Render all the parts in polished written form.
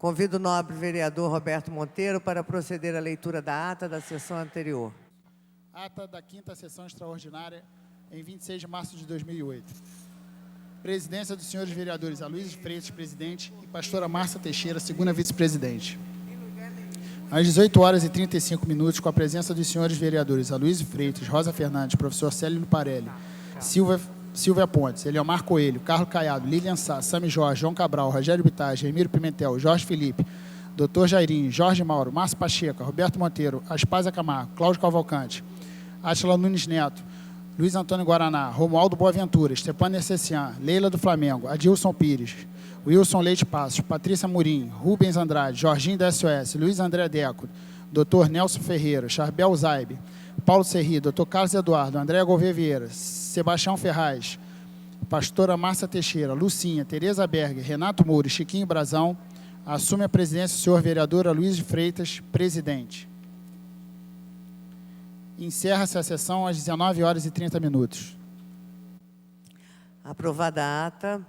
Convido o nobre vereador Roberto Monteiro para proceder à leitura da ata da sessão anterior. Ata da 5ª sessão extraordinária, em 26 de março de 2008. Presidência dos senhores vereadores Aloysio Freitas, presidente, e pastora Márcia Teixeira, segunda vice-presidente. Às 18 horas e 35 minutos, com a presença dos senhores vereadores Aloysio Freitas, Rosa Fernandes, professor Célio Luparelli, Silvia Pontes, Eliomar Coelho, Carlos Caiado, Lilian Sá, Sami Jorge, João Cabral, Rogério Bittage, Remiro Pimentel, Jorge Felipe, Dr. Jairinho, Jorge Mauro, Márcio Pacheco, Roberto Monteiro, Aspásia Camargo, Cláudio Cavalcante, Átila Nunes Neto, Luiz Antônio Guaraná, Romualdo Boaventura, Stepane Essessian, Leila do Flamengo, Adilson Pires, Wilson Leite Passos, Patrícia Murim, Rubens Andrade, Jorginho da SOS, Luiz André Deco, Dr. Nelson Ferreira, Charbel Zaibe, Paulo Serri, Dr. Carlos Eduardo, André Gouveia Vieira, Sebastião Ferraz, pastora Márcia Teixeira, Lucinha, Tereza Berger, Renato Moura e Chiquinho Brazão, assume a presidência o senhor vereador Aloysio Freitas, presidente. Encerra-se a sessão às 19 horas e 30 minutos. Aprovada a ata,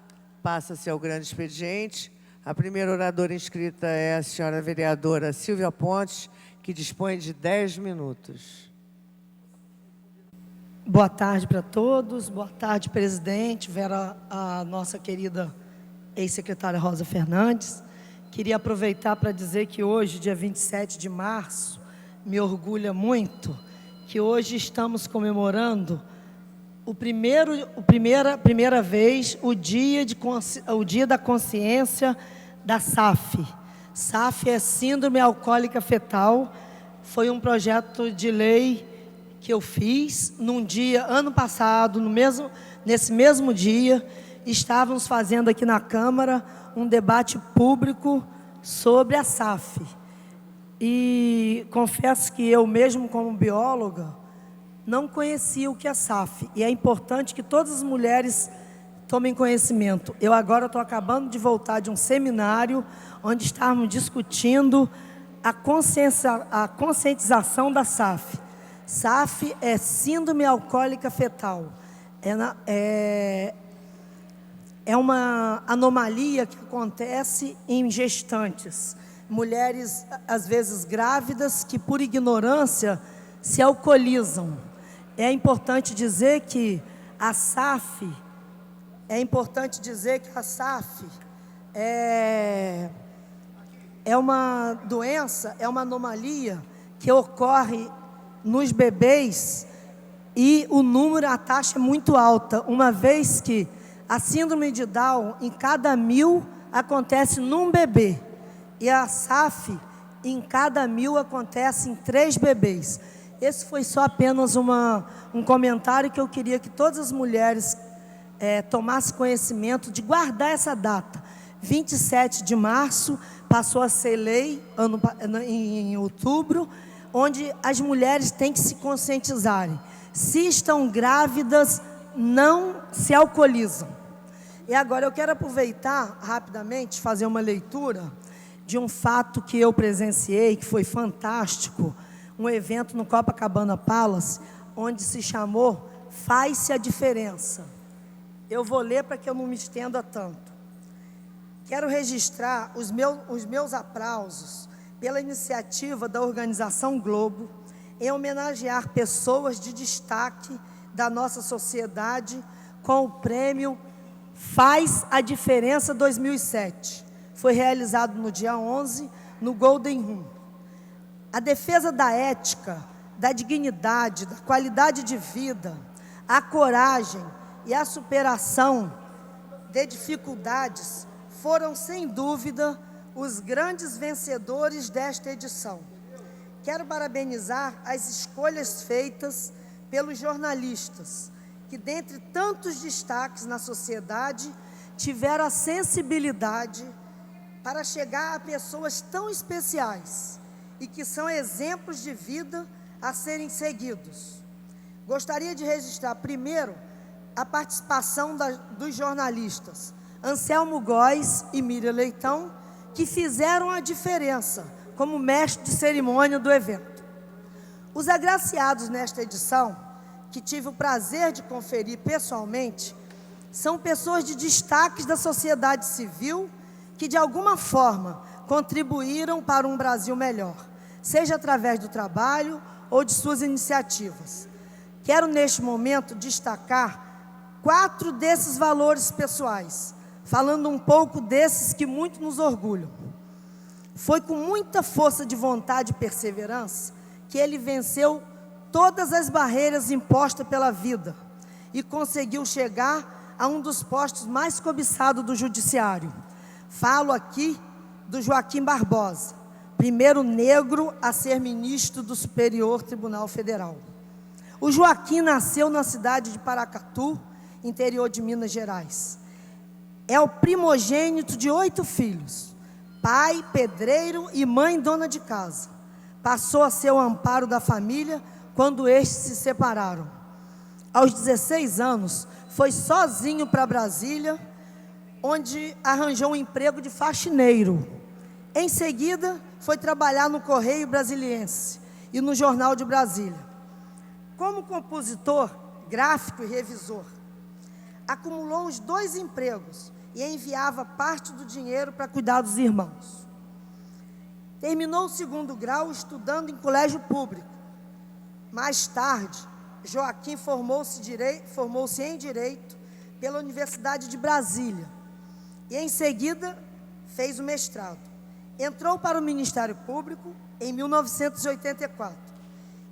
passa-se ao grande expediente. A primeira oradora inscrita é a senhora vereadora Silvia Pontes, que dispõe de 10 minutos. Boa tarde para todos, boa tarde, presidente, Vera, a nossa querida ex-secretária Rosa Fernandes. Queria aproveitar para dizer que hoje, dia 27 de março, me orgulha muito que hoje estamos comemorando primeira vez o dia da consciência da SAF. SAF é Síndrome Alcoólica Fetal, foi um projeto de lei que eu fiz num dia, ano passado, nesse mesmo dia, estávamos fazendo aqui na Câmara um debate público sobre a SAF. E confesso que eu mesmo, como bióloga, não conhecia o que é SAF. E é importante que todas as mulheres tomem conhecimento. Eu agora estou acabando de voltar de um seminário onde estávamos discutindo a conscientização da SAF. SAF é Síndrome Alcoólica Fetal. É uma anomalia que acontece em gestantes. Mulheres, às vezes grávidas, que por ignorância se alcoolizam. É importante dizer que a SAF é uma doença, é uma anomalia que ocorre nos bebês e a taxa é muito alta, uma vez que a síndrome de Down, em cada 1000, acontece num bebê. E a SAF, em cada 1000, acontece em 3 bebês. Esse foi só apenas um comentário que eu queria que todas as mulheres tomassem conhecimento de guardar essa data. 27 de março, passou a ser lei em outubro, onde as mulheres têm que se conscientizarem. Se estão grávidas, não se alcoolizam. E agora eu quero aproveitar rapidamente, fazer uma leitura de um fato que eu presenciei, que foi fantástico, um evento no Copacabana Palace, onde se chamou Faz-se a Diferença. Eu vou ler para que eu não me estenda tanto. Quero registrar os meus aplausos pela iniciativa da Organização Globo em homenagear pessoas de destaque da nossa sociedade com o prêmio Faz a Diferença 2007. Foi realizado no dia 11, no Golden Room. A defesa da ética, da dignidade, da qualidade de vida, a coragem e a superação de dificuldades foram, sem dúvida, os grandes vencedores desta edição. Quero parabenizar as escolhas feitas pelos jornalistas, que, dentre tantos destaques na sociedade, tiveram a sensibilidade para chegar a pessoas tão especiais e que são exemplos de vida a serem seguidos. Gostaria de registrar, primeiro, a participação dos jornalistas Anselmo Góes e Miriam Leitão, que fizeram a diferença como mestre de cerimônia do evento. Os agraciados nesta edição, que tive o prazer de conferir pessoalmente, são pessoas de destaques da sociedade civil que, de alguma forma, contribuíram para um Brasil melhor, seja através do trabalho ou de suas iniciativas. Quero, neste momento, destacar 4 desses valores pessoais, falando um pouco desses que muito nos orgulham. Foi com muita força de vontade e perseverança que ele venceu todas as barreiras impostas pela vida e conseguiu chegar a um dos postos mais cobiçados do judiciário. Falo aqui do Joaquim Barbosa, primeiro negro a ser ministro do Superior Tribunal Federal. O Joaquim nasceu na cidade de Paracatu, interior de Minas Gerais. É o primogênito de 8 filhos, pai pedreiro e mãe dona de casa. Passou a ser o amparo da família quando estes se separaram. Aos 16 anos, foi sozinho para Brasília, onde arranjou um emprego de faxineiro. Em seguida, foi trabalhar no Correio Brasiliense e no Jornal de Brasília. Como compositor, gráfico e revisor, acumulou os 2 empregos e enviava parte do dinheiro para cuidar dos irmãos. Terminou o 2º grau estudando em colégio público. Mais tarde, Joaquim formou-se em Direito pela Universidade de Brasília e, em seguida, fez o mestrado. Entrou para o Ministério Público em 1984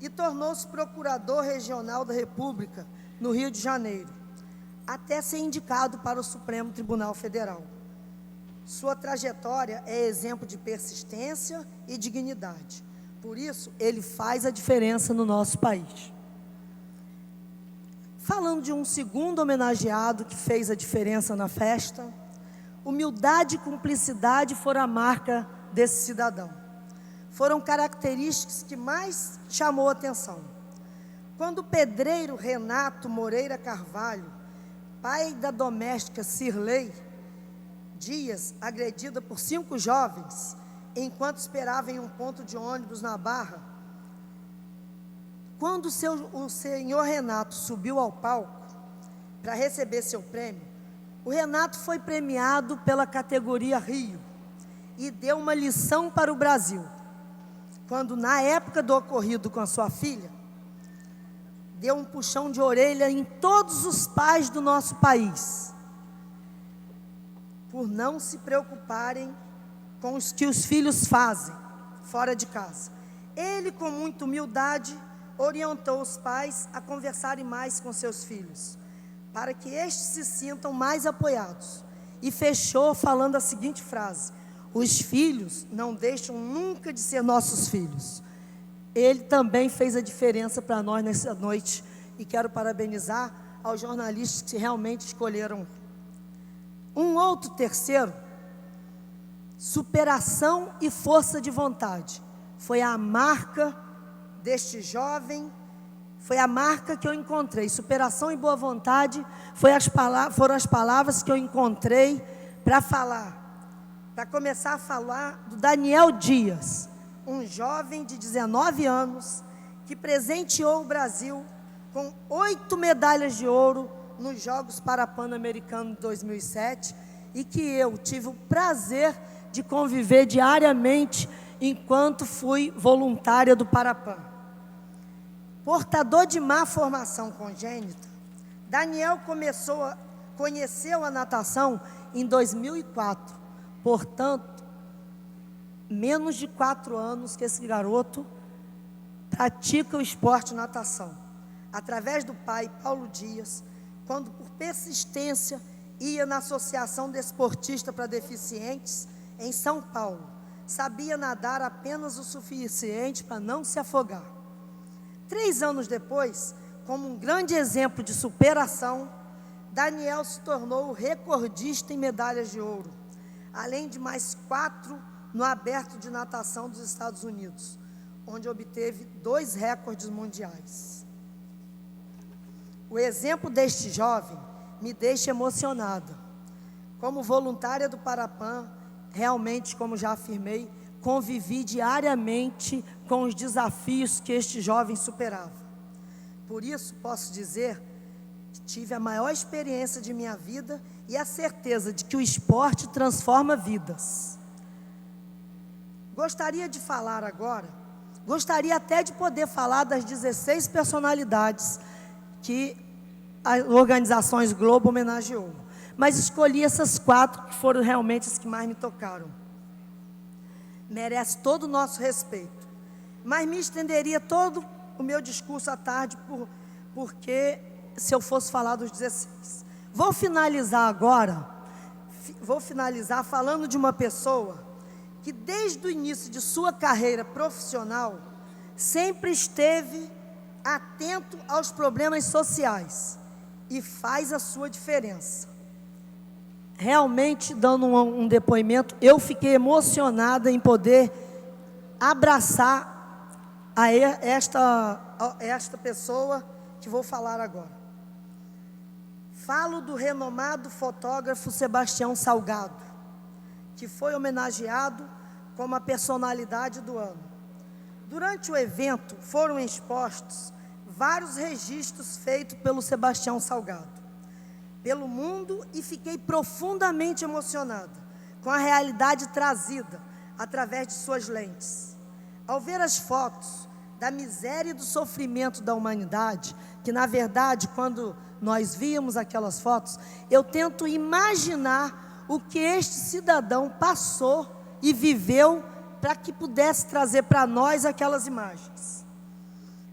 e tornou-se procurador regional da República no Rio de Janeiro, até ser indicado para o Supremo Tribunal Federal. Sua trajetória é exemplo de persistência e dignidade. Por isso, ele faz a diferença no nosso país. Falando de um segundo homenageado que fez a diferença na festa, humildade e cumplicidade foram a marca desse cidadão. Foram características que mais chamou a atenção. Quando o pedreiro Renato Moreira Carvalho, pai da doméstica Cirlei Dias, agredida por 5 jovens, enquanto esperava em um ponto de ônibus na Barra, quando o senhor Renato subiu ao palco para receber seu prêmio, o Renato foi premiado pela categoria Rio e deu uma lição para o Brasil. Quando, na época do ocorrido com a sua filha, deu um puxão de orelha em todos os pais do nosso país, por não se preocuparem com os que os filhos fazem fora de casa. Ele, com muita humildade, orientou os pais a conversarem mais com seus filhos, para que estes se sintam mais apoiados. E fechou falando a seguinte frase: os filhos não deixam nunca de ser nossos filhos. Ele também fez a diferença para nós nessa noite, e quero parabenizar aos jornalistas que realmente escolheram. Um outro terceiro, superação e força de vontade, foi a marca deste jovem, foi a marca que eu encontrei. Superação e boa vontade foram as palavras que eu encontrei para começar a falar do Daniel Dias, um jovem de 19 anos, que presenteou o Brasil com 8 medalhas de ouro nos Jogos Pan-Americanos de 2007, e que eu tive o prazer de conviver diariamente enquanto fui voluntária do Parapan. Portador de má formação congênita, Daniel conheceu a natação em 2004, portanto, menos de 4 anos que esse garoto pratica o esporte natação. Através do pai, Paulo Dias, quando por persistência ia na Associação Desportista para Deficientes, em São Paulo, sabia nadar apenas o suficiente para não se afogar. 3 anos depois, como um grande exemplo de superação, Daniel se tornou o recordista em medalhas de ouro, além de mais 4 no aberto de natação dos Estados Unidos, onde obteve 2 recordes mundiais. O exemplo deste jovem me deixa emocionada. Como voluntária do Parapan, realmente, como já afirmei, convivi diariamente com os desafios que este jovem superava. Por isso, posso dizer que tive a maior experiência de minha vida e a certeza de que o esporte transforma vidas. Gostaria de falar agora, gostaria até de poder falar das 16 personalidades que as organizações Globo homenageou, mas escolhi essas 4 que foram realmente as que mais me tocaram. Merece todo o nosso respeito, mas me estenderia todo o meu discurso à tarde, porque se eu fosse falar dos 16. Vou finalizar agora, falando de uma pessoa que desde o início de sua carreira profissional sempre esteve atento aos problemas sociais e faz a sua diferença. Realmente, dando um depoimento, eu fiquei emocionada em poder abraçar esta pessoa que vou falar agora. Falo do renomado fotógrafo Sebastião Salgado, que foi homenageado como a personalidade do ano. Durante o evento, foram expostos vários registros feitos pelo Sebastião Salgado pelo mundo, e fiquei profundamente emocionada com a realidade trazida através de suas lentes. Ao ver as fotos da miséria e do sofrimento da humanidade, que na verdade, quando nós víamos aquelas fotos, eu tento imaginar o que este cidadão passou e viveu para que pudesse trazer para nós aquelas imagens.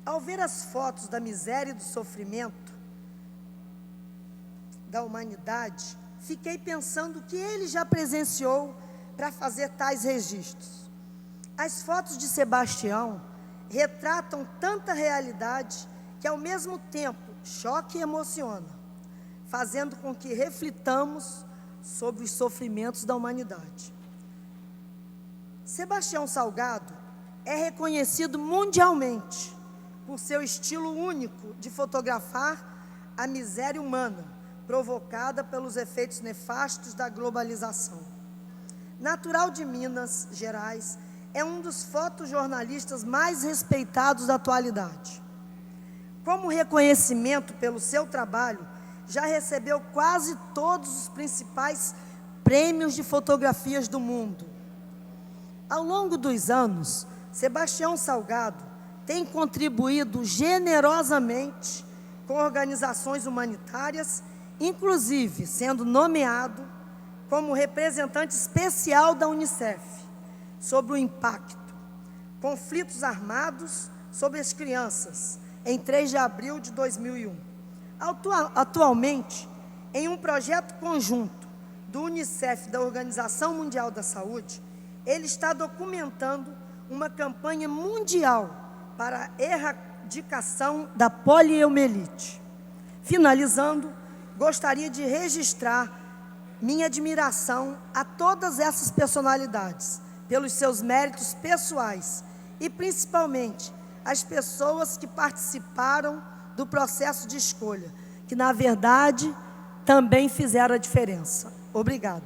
Ao ver as fotos da miséria e do sofrimento da humanidade, fiquei pensando o que ele já presenciou para fazer tais registros. As fotos de Sebastião retratam tanta realidade que ao mesmo tempo choca e emociona, fazendo com que reflitamos sobre os sofrimentos da humanidade. Sebastião Salgado é reconhecido mundialmente por seu estilo único de fotografar a miséria humana provocada pelos efeitos nefastos da globalização. Natural de Minas Gerais, é um dos fotojornalistas mais respeitados da atualidade. Como reconhecimento pelo seu trabalho, já recebeu quase todos os principais prêmios de fotografias do mundo. Ao longo dos anos, Sebastião Salgado tem contribuído generosamente com organizações humanitárias, inclusive sendo nomeado como representante especial da Unicef sobre o impacto conflitos armados sobre as crianças, em 3 de abril de 2001. Atualmente, em um projeto conjunto do Unicef e da Organização Mundial da Saúde, ele está documentando uma campanha mundial para a erradicação da poliomielite. Finalizando, gostaria de registrar minha admiração a todas essas personalidades, pelos seus méritos pessoais e principalmente as pessoas que participaram do processo de escolha, que na verdade também fizeram a diferença. Obrigada.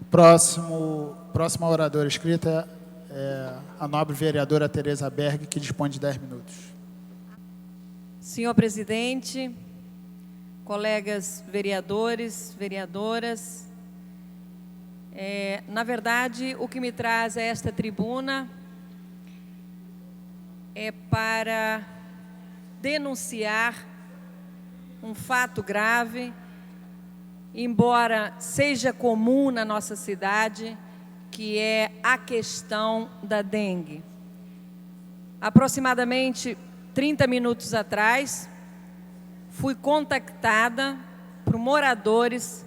Próxima oradora escrita é a nobre vereadora Tereza Berg, que dispõe de 10 minutos. Senhor presidente, colegas vereadores, vereadoras, na verdade, o que me traz a esta tribuna é para denunciar um fato grave, embora seja comum na nossa cidade, que é a questão da dengue. Aproximadamente 30 minutos atrás, fui contactada por moradores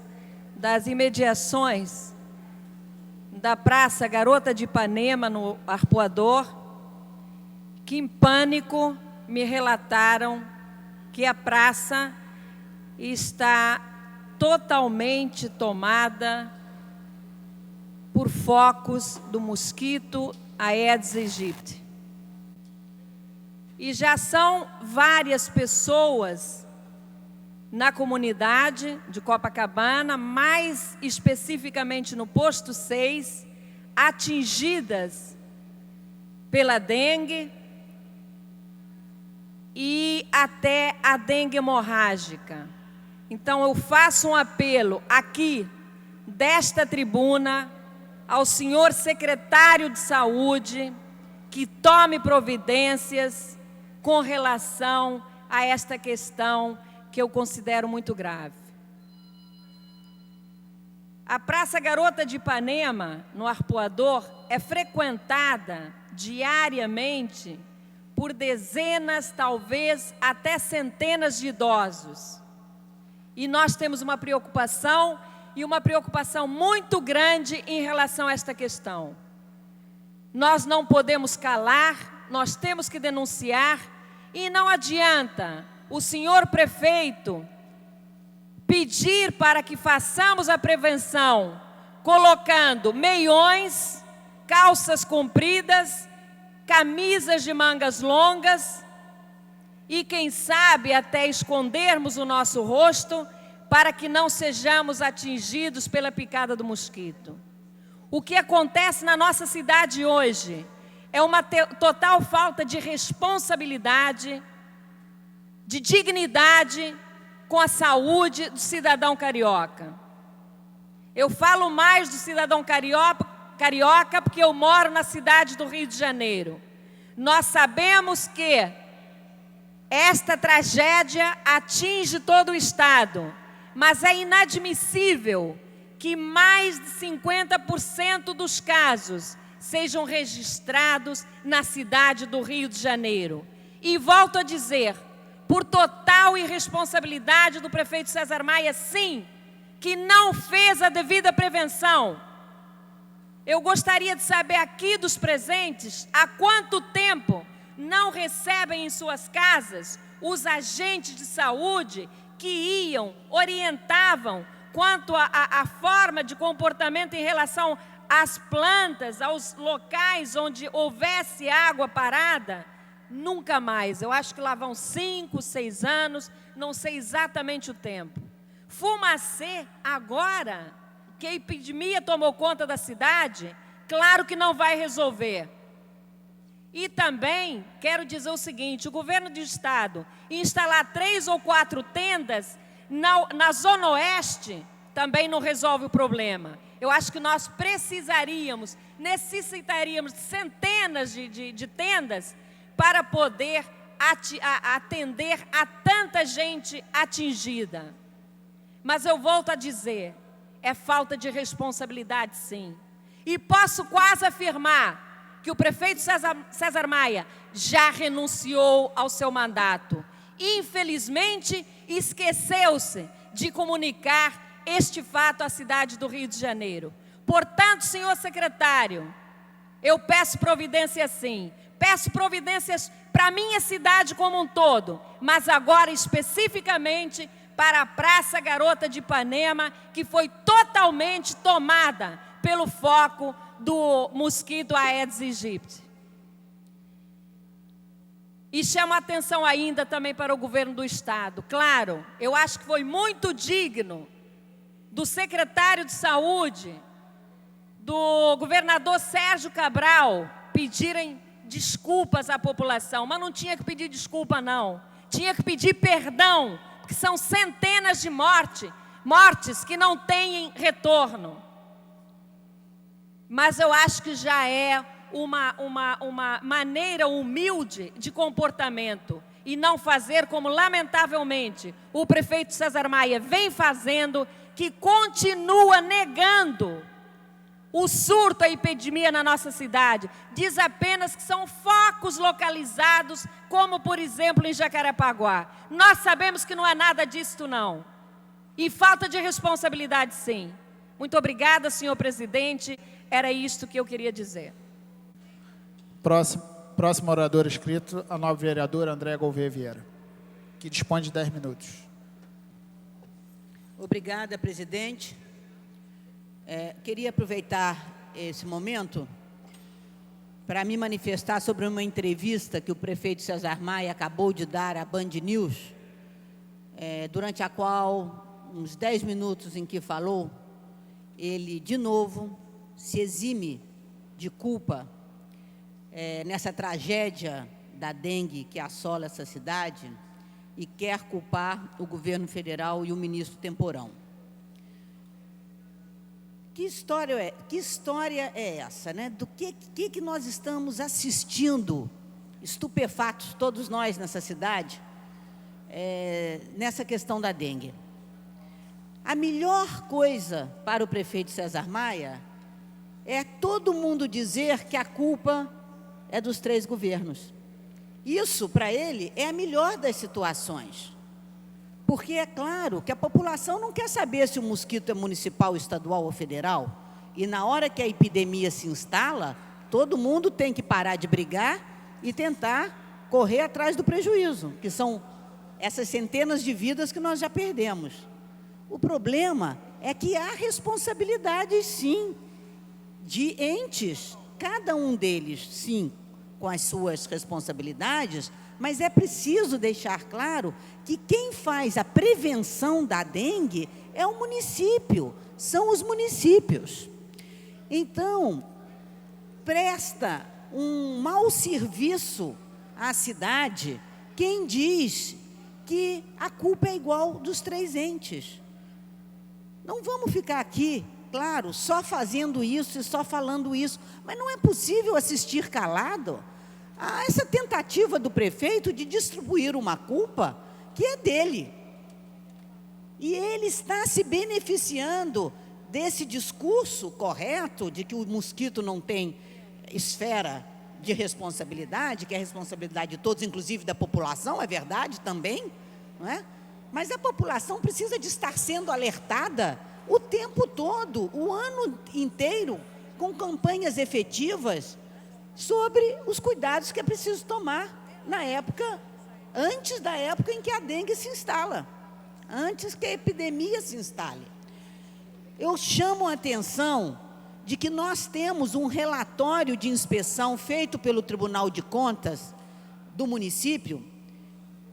das imediações da Praça Garota de Ipanema, no Arpoador, que em pânico me relataram que a praça está totalmente tomada por focos do mosquito Aedes aegypti. E já são várias pessoas na comunidade de Copacabana, mais especificamente no posto 6, atingidas pela dengue e até a dengue hemorrágica. Então eu faço um apelo aqui desta tribuna ao senhor secretário de Saúde que tome providências com relação a esta questão que eu considero muito grave. A Praça Garota de Ipanema, no Arpoador, é frequentada diariamente por dezenas, talvez até centenas de idosos. E nós temos uma preocupação muito grande em relação a esta questão. Nós não podemos calar, nós temos que denunciar, e não adianta o senhor prefeito pedir para que façamos a prevenção colocando meiões, calças compridas, camisas de mangas longas e, quem sabe, até escondermos o nosso rosto para que não sejamos atingidos pela picada do mosquito. O que acontece na nossa cidade hoje é uma total falta de responsabilidade, de dignidade com a saúde do cidadão carioca. Eu falo mais do cidadão carioca porque eu moro na cidade do Rio de Janeiro. Nós sabemos que esta tragédia atinge todo o estado, mas é inadmissível que mais de 50% dos casos sejam registrados na cidade do Rio de Janeiro. E volto a dizer, por total irresponsabilidade do prefeito César Maia, sim, que não fez a devida prevenção. Eu gostaria de saber aqui dos presentes, há quanto tempo não recebem em suas casas os agentes de saúde que iam, orientavam quanto à forma de comportamento em relação às plantas, aos locais onde houvesse água parada? Nunca mais. Eu acho que lá vão 5, 6 anos, não sei exatamente o tempo. Fumacê, agora que a epidemia tomou conta da cidade, claro que não vai resolver. E também quero dizer o seguinte, o governo do estado instalar 3 ou 4 tendas na Zona Oeste também não resolve o problema. Eu acho que nós necessitaríamos de centenas de tendas para poder atender a tanta gente atingida. Mas eu volto a dizer, é falta de responsabilidade, sim. E posso quase afirmar que o prefeito César Maia já renunciou ao seu mandato. Infelizmente, esqueceu-se de comunicar este fato à cidade do Rio de Janeiro. Portanto, senhor secretário, eu peço providência sim. Peço providências para a minha cidade como um todo, mas agora especificamente para a Praça Garota de Ipanema, que foi totalmente tomada pelo foco do mosquito Aedes aegypti. E chamo a atenção ainda também para o governo do estado. Claro, eu acho que foi muito digno do secretário de saúde, do governador Sérgio Cabral, pedirem desculpas à população, mas não tinha que pedir desculpa não, tinha que pedir perdão, porque são centenas de mortes que não têm retorno. Mas eu acho que já é uma maneira humilde de comportamento e não fazer como, lamentavelmente, o prefeito César Maia vem fazendo, que continua negando o surto, a epidemia na nossa cidade. Diz apenas que são focos localizados, como, por exemplo, em Jacarepaguá. Nós sabemos que não é nada disso, não. E falta de responsabilidade, sim. Muito obrigada, senhor presidente. Era isto que eu queria dizer. Próximo orador inscrito, a nova vereadora Andréa Gouveia Vieira, que dispõe de 10 minutos. Obrigada, presidente. Queria aproveitar esse momento para me manifestar sobre uma entrevista que o prefeito César Maia acabou de dar à Band News, durante a qual, uns 10 minutos em que falou, ele, de novo, se exime de culpa nessa tragédia da dengue que assola essa cidade e quer culpar o governo federal e o ministro Temporão. que história é essa, né? Do que nós estamos assistindo, estupefatos, todos nós nessa cidade, nessa questão da dengue? A melhor coisa para o prefeito César Maia é todo mundo dizer que a culpa é dos 3 governos. Isso, para ele, é a melhor das situações. Porque é claro que a população não quer saber se o mosquito é municipal, estadual ou federal. E na hora que a epidemia se instala, todo mundo tem que parar de brigar e tentar correr atrás do prejuízo, que são essas centenas de vidas que nós já perdemos. O problema é que há responsabilidade, sim, de entes, cada um deles, sim, com as suas responsabilidades, mas é preciso deixar claro que quem faz a prevenção da dengue é o município, são os municípios. Então, presta um mau serviço à cidade quem diz que a culpa é igual dos 3 entes. Não vamos ficar aqui, claro, só fazendo isso e só falando isso, mas não é possível assistir calado a essa tentativa do prefeito de distribuir uma culpa que é dele. E ele está se beneficiando desse discurso correto de que o mosquito não tem esfera de responsabilidade, que é a responsabilidade de todos, inclusive da população, é verdade também, não é? Mas a população precisa de estar sendo alertada o tempo todo, o ano inteiro, com campanhas efetivas sobre os cuidados que é preciso tomar na época, antes da época em que a dengue se instala, antes que a epidemia se instale. Eu chamo a atenção de que nós temos um relatório de inspeção feito pelo Tribunal de Contas do município,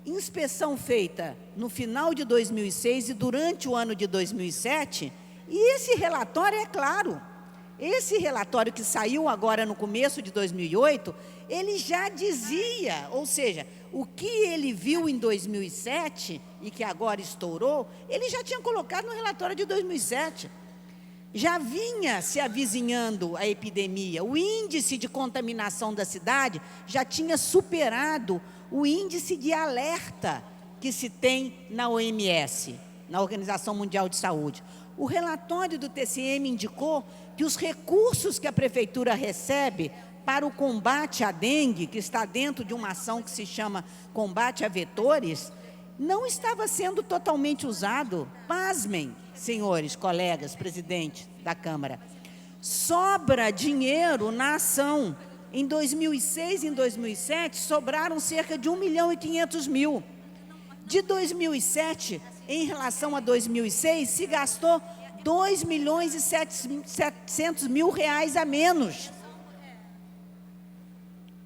inspeção feita no final de 2006 e durante o ano de 2007, e esse relatório é claro. Esse relatório que saiu agora no começo de 2008, ele já dizia, ou seja, o que ele viu em 2007 e que agora estourou, ele já tinha colocado no relatório de 2007. Já vinha se avizinhando a epidemia, o índice de contaminação da cidade já tinha superado o índice de alerta que se tem na OMS, na Organização Mundial de Saúde. O relatório do TCM indicou que os recursos que a prefeitura recebe para o combate à dengue, que está dentro de uma ação que se chama combate a vetores, não estava sendo totalmente usado. Pasmem, senhores, colegas, presidente da Câmara. Sobra dinheiro na ação. Em 2006 e em 2007, sobraram cerca de 1.500.000. De 2007, em relação a 2006, se gastou 2.700.000 a menos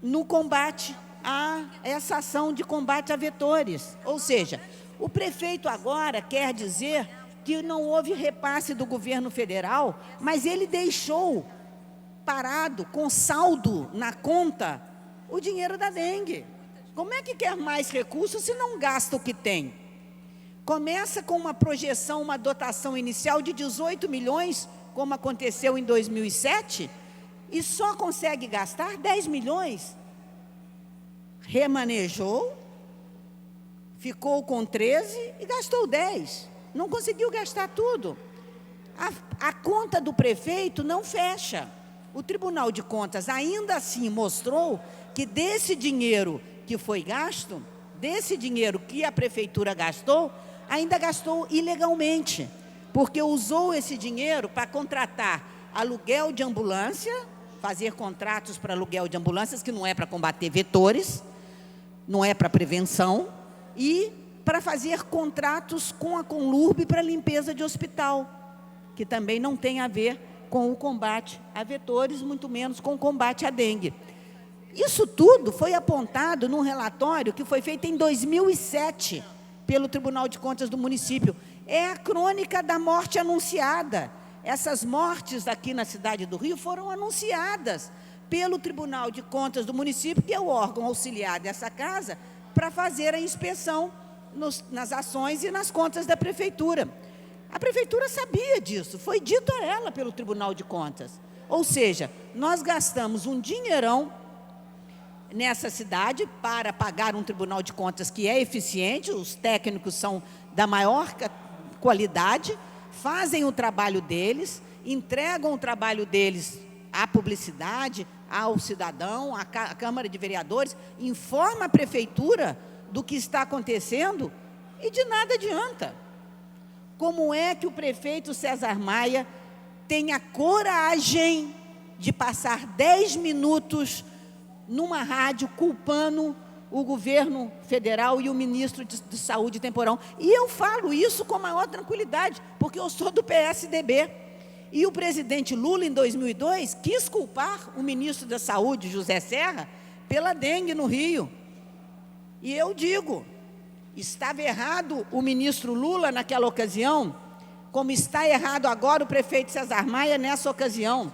no combate a essa ação de combate a vetores. Ou seja, o prefeito agora quer dizer que não houve repasse do governo federal, mas ele deixou parado, com saldo na conta, o dinheiro da dengue. Como é que quer mais recursos se não gasta o que tem? Começa com uma projeção, uma dotação inicial de 18 milhões, como aconteceu em 2007, e só consegue gastar 10 milhões. Remanejou, ficou com 13 e gastou 10. Não conseguiu gastar tudo. A conta do prefeito não fecha. O Tribunal de Contas ainda assim mostrou que desse dinheiro que foi gasto, desse dinheiro que a prefeitura gastou, ainda gastou ilegalmente, porque usou esse dinheiro para contratar aluguel de ambulância, fazer contratos para aluguel de ambulâncias, que não é para combater vetores, não é para prevenção, e para fazer contratos com a Conlurb para limpeza de hospital, que também não tem a ver com o combate a vetores, muito menos com o combate à dengue. Isso tudo foi apontado num relatório que foi feito em 2007 pelo Tribunal de Contas do município. É a crônica da morte anunciada. Essas mortes aqui na cidade do Rio foram anunciadas pelo Tribunal de Contas do município, que é o órgão auxiliar dessa casa, para fazer a inspeção nas ações e nas contas da prefeitura. A prefeitura sabia disso, foi dito a ela pelo Tribunal de Contas. Ou seja, nós gastamos um dinheirão nessa cidade para pagar um Tribunal de Contas que é eficiente, os técnicos são da maior qualidade, fazem o trabalho deles, entregam o trabalho deles à publicidade, ao cidadão, à Câmara de Vereadores, informa a prefeitura do que está acontecendo e de nada adianta. Como é que o prefeito César Maia tem a coragem de passar 10 minutos numa rádio culpando o governo federal e o ministro de Saúde Temporão? E eu falo isso com a maior tranquilidade, porque eu sou do PSDB. E o presidente Lula, em 2002, quis culpar o ministro da Saúde, José Serra, pela dengue no Rio. E eu digo, estava errado o ministro Lula naquela ocasião, como está errado agora o prefeito César Maia nessa ocasião,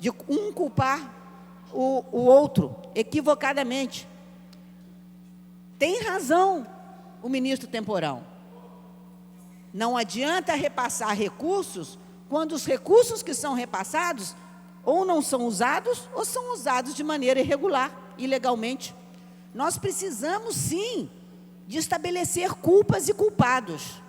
de um culpar o outro, equivocadamente. Tem razão o ministro Temporão. Não adianta repassar recursos quando os recursos que são repassados ou não são usados ou são usados de maneira irregular, ilegalmente. Nós precisamos, sim, de estabelecer culpas e culpados,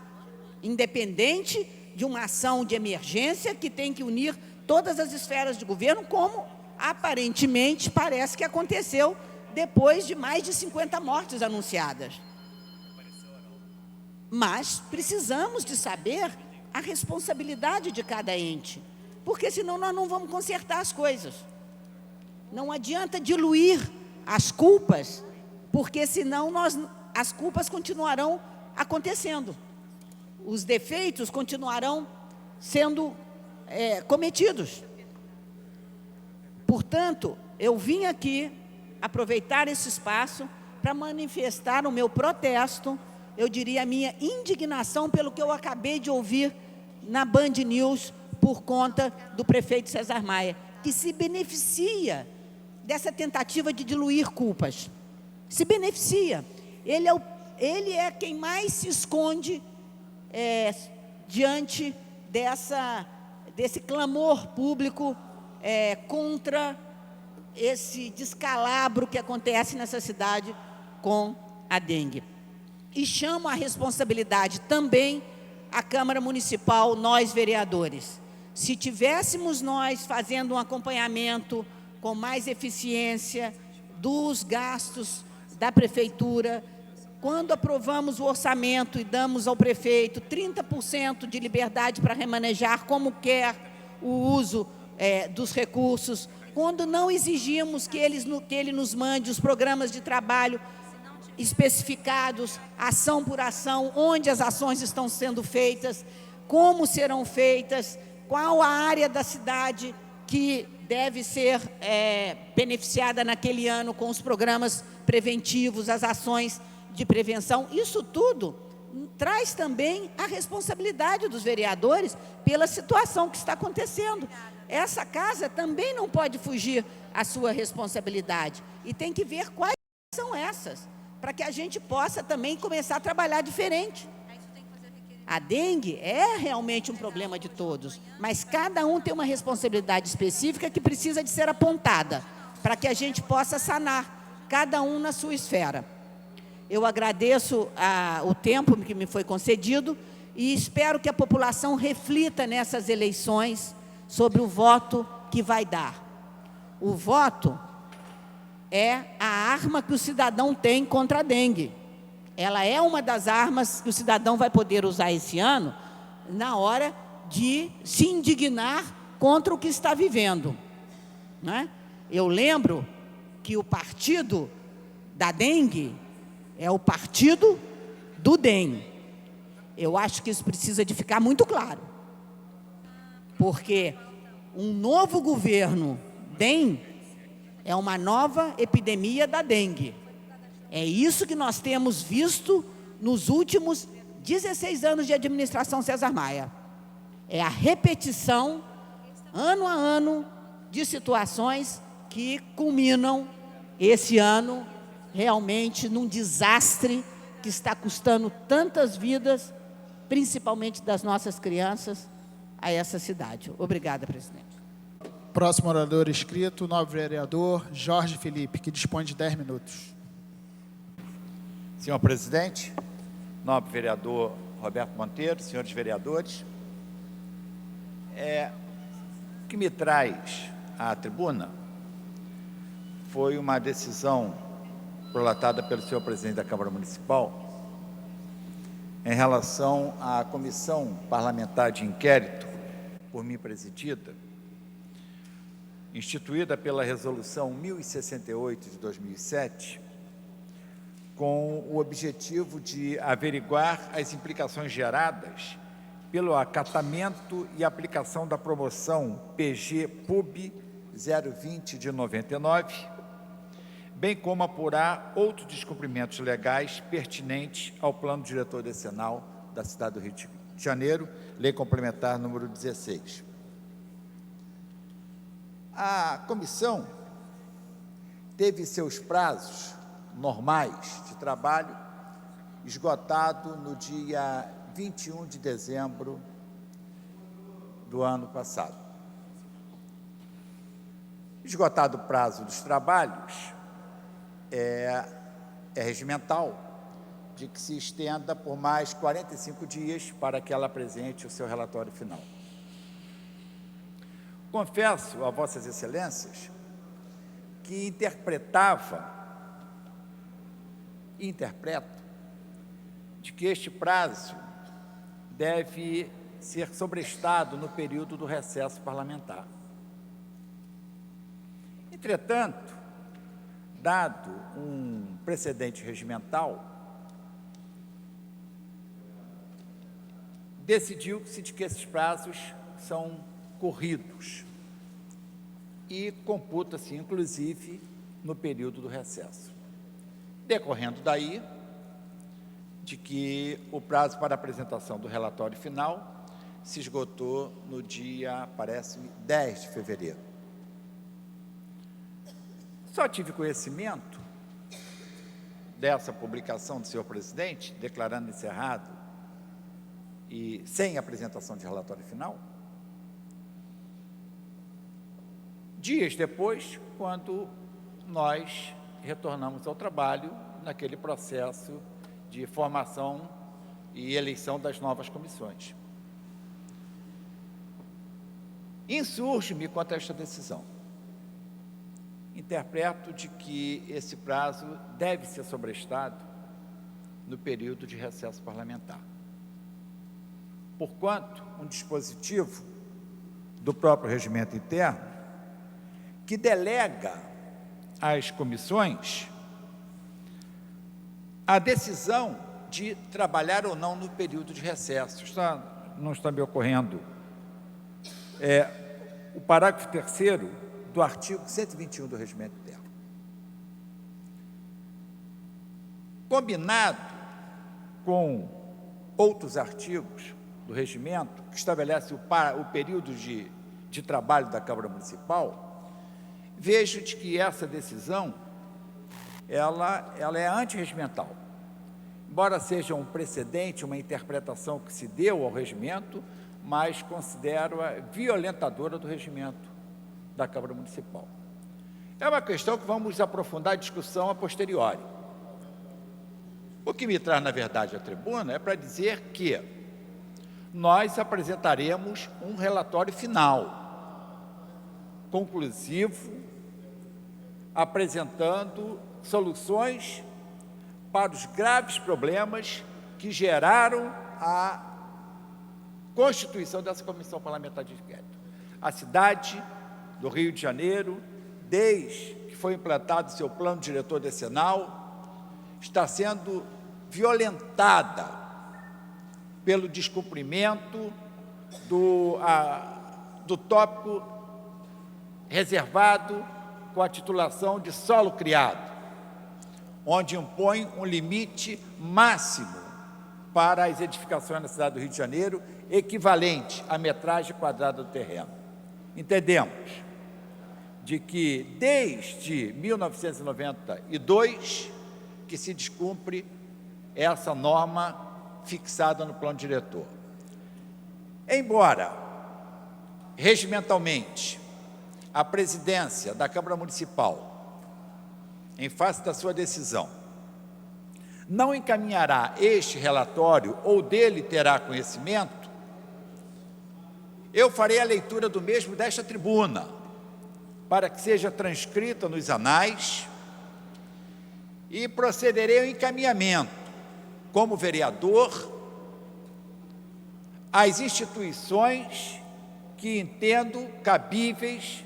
independente de uma ação de emergência que tem que unir todas as esferas de governo, como aparentemente parece que aconteceu depois de mais de 50 mortes anunciadas. Mas precisamos de saber a responsabilidade de cada ente, porque senão nós não vamos consertar as coisas. Não adianta diluir as culpas, porque senão as culpas continuarão acontecendo. Os defeitos continuarão sendo cometidos. Portanto, eu vim aqui aproveitar esse espaço para manifestar o meu protesto, eu diria a minha indignação pelo que eu acabei de ouvir na Band News por conta do prefeito César Maia, que se beneficia dessa tentativa de diluir culpas. Se beneficia. Ele é quem mais se esconde diante desse clamor público contra esse descalabro que acontece nessa cidade com a dengue. E chamo a responsabilidade também a Câmara Municipal, nós vereadores. Se tivéssemos nós fazendo um acompanhamento com mais eficiência dos gastos da prefeitura, quando aprovamos o orçamento e damos ao prefeito 30% de liberdade para remanejar como quer o uso dos recursos, quando não exigimos que ele nos mande os programas de trabalho especificados, ação por ação, onde as ações estão sendo feitas, como serão feitas, qual a área da cidade que deve ser beneficiada naquele ano com os programas preventivos, as ações de prevenção. Isso tudo traz também a responsabilidade dos vereadores pela situação que está acontecendo. Essa casa também não pode fugir à sua responsabilidade e tem que ver quais são essas, para que a gente possa também começar a trabalhar diferente. A dengue é realmente um problema de todos, mas cada um tem uma responsabilidade específica que precisa de ser apontada, para que a gente possa sanar, cada um na sua esfera. Eu agradeço o tempo que me foi concedido e espero que a população reflita nessas eleições sobre o voto que vai dar. O voto é a arma que o cidadão tem contra a dengue. Ela é uma das armas que o cidadão vai poder usar esse ano na hora de se indignar contra o que está vivendo, né? Eu lembro que o partido da dengue é o partido do DEM. Eu acho que isso precisa de ficar muito claro, porque um novo governo DEM é uma nova epidemia da dengue. É isso que nós temos visto nos últimos 16 anos de administração César Maia. É a repetição, ano a ano, de situações que culminam esse ano realmente num desastre que está custando tantas vidas principalmente das nossas crianças, a essa cidade. Obrigada, presidente. Próximo orador inscrito, o novo vereador Jorge Felipe, que dispõe de 10 minutos. Senhor presidente, nobre vereador Roberto Monteiro, senhores vereadores, o que me traz à tribuna foi uma decisão prolatada pelo senhor presidente da Câmara Municipal em relação à comissão parlamentar de inquérito, por mim presidida, instituída pela Resolução 1068 de 2007, com o objetivo de averiguar as implicações geradas pelo acatamento e aplicação da promoção PG-PUB 020 de 99, bem como apurar outros descumprimentos legais pertinentes ao plano diretor decenal da cidade do Rio de Janeiro, Lei Complementar número 16. A comissão teve seus prazos normais de trabalho esgotado no dia 21 de dezembro do ano passado. Esgotado o prazo dos trabalhos, é regimental de que se estenda por mais 45 dias para que ela apresente o seu relatório final. Confesso a vossas excelências que interpreto de que este prazo deve ser sobrestado no período do recesso parlamentar. Entretanto, dado um precedente regimental, decidiu-se de que esses prazos são corridos e computa-se, inclusive, no período do recesso. Decorrendo daí, de que o prazo para apresentação do relatório final se esgotou no dia, parece-me, 10 de fevereiro. Só tive conhecimento dessa publicação do senhor presidente, declarando encerrado e sem apresentação de relatório final, dias depois, quando nós retornamos ao trabalho naquele processo de formação e eleição das novas comissões. Insurge-me quanto a esta decisão. Interpreto de que esse prazo deve ser sobrestado no período de recesso parlamentar, porquanto um dispositivo do próprio regimento interno que delega às comissões a decisão de trabalhar ou não no período de recesso. Não está me ocorrendo o parágrafo 3º do artigo 121 do regimento interno. Combinado com outros artigos do regimento, que estabelece o período de trabalho da Câmara Municipal, vejo de que essa decisão ela é antirregimental. Embora seja um precedente, uma interpretação que se deu ao regimento, mas considero-a violentadora do regimento da Câmara Municipal. É uma questão que vamos aprofundar a discussão a posteriori. O que me traz, na verdade, à tribuna é para dizer que nós apresentaremos um relatório final, conclusivo, apresentando soluções para os graves problemas que geraram a constituição dessa comissão parlamentar de inquérito. A cidade do Rio de Janeiro, desde que foi implantado seu plano diretor decenal, está sendo violentada pelo descumprimento do tópico reservado com a titulação de solo criado, onde impõe um limite máximo para as edificações na cidade do Rio de Janeiro, equivalente à metragem quadrada do terreno. Entendemos de que, desde 1992, que se descumpre essa norma fixada no plano diretor. Embora, regimentalmente, a presidência da Câmara Municipal, em face da sua decisão, não encaminhará este relatório ou dele terá conhecimento, eu farei a leitura do mesmo desta tribuna, para que seja transcrita nos anais, e procederei ao encaminhamento, como vereador, às instituições que entendo cabíveis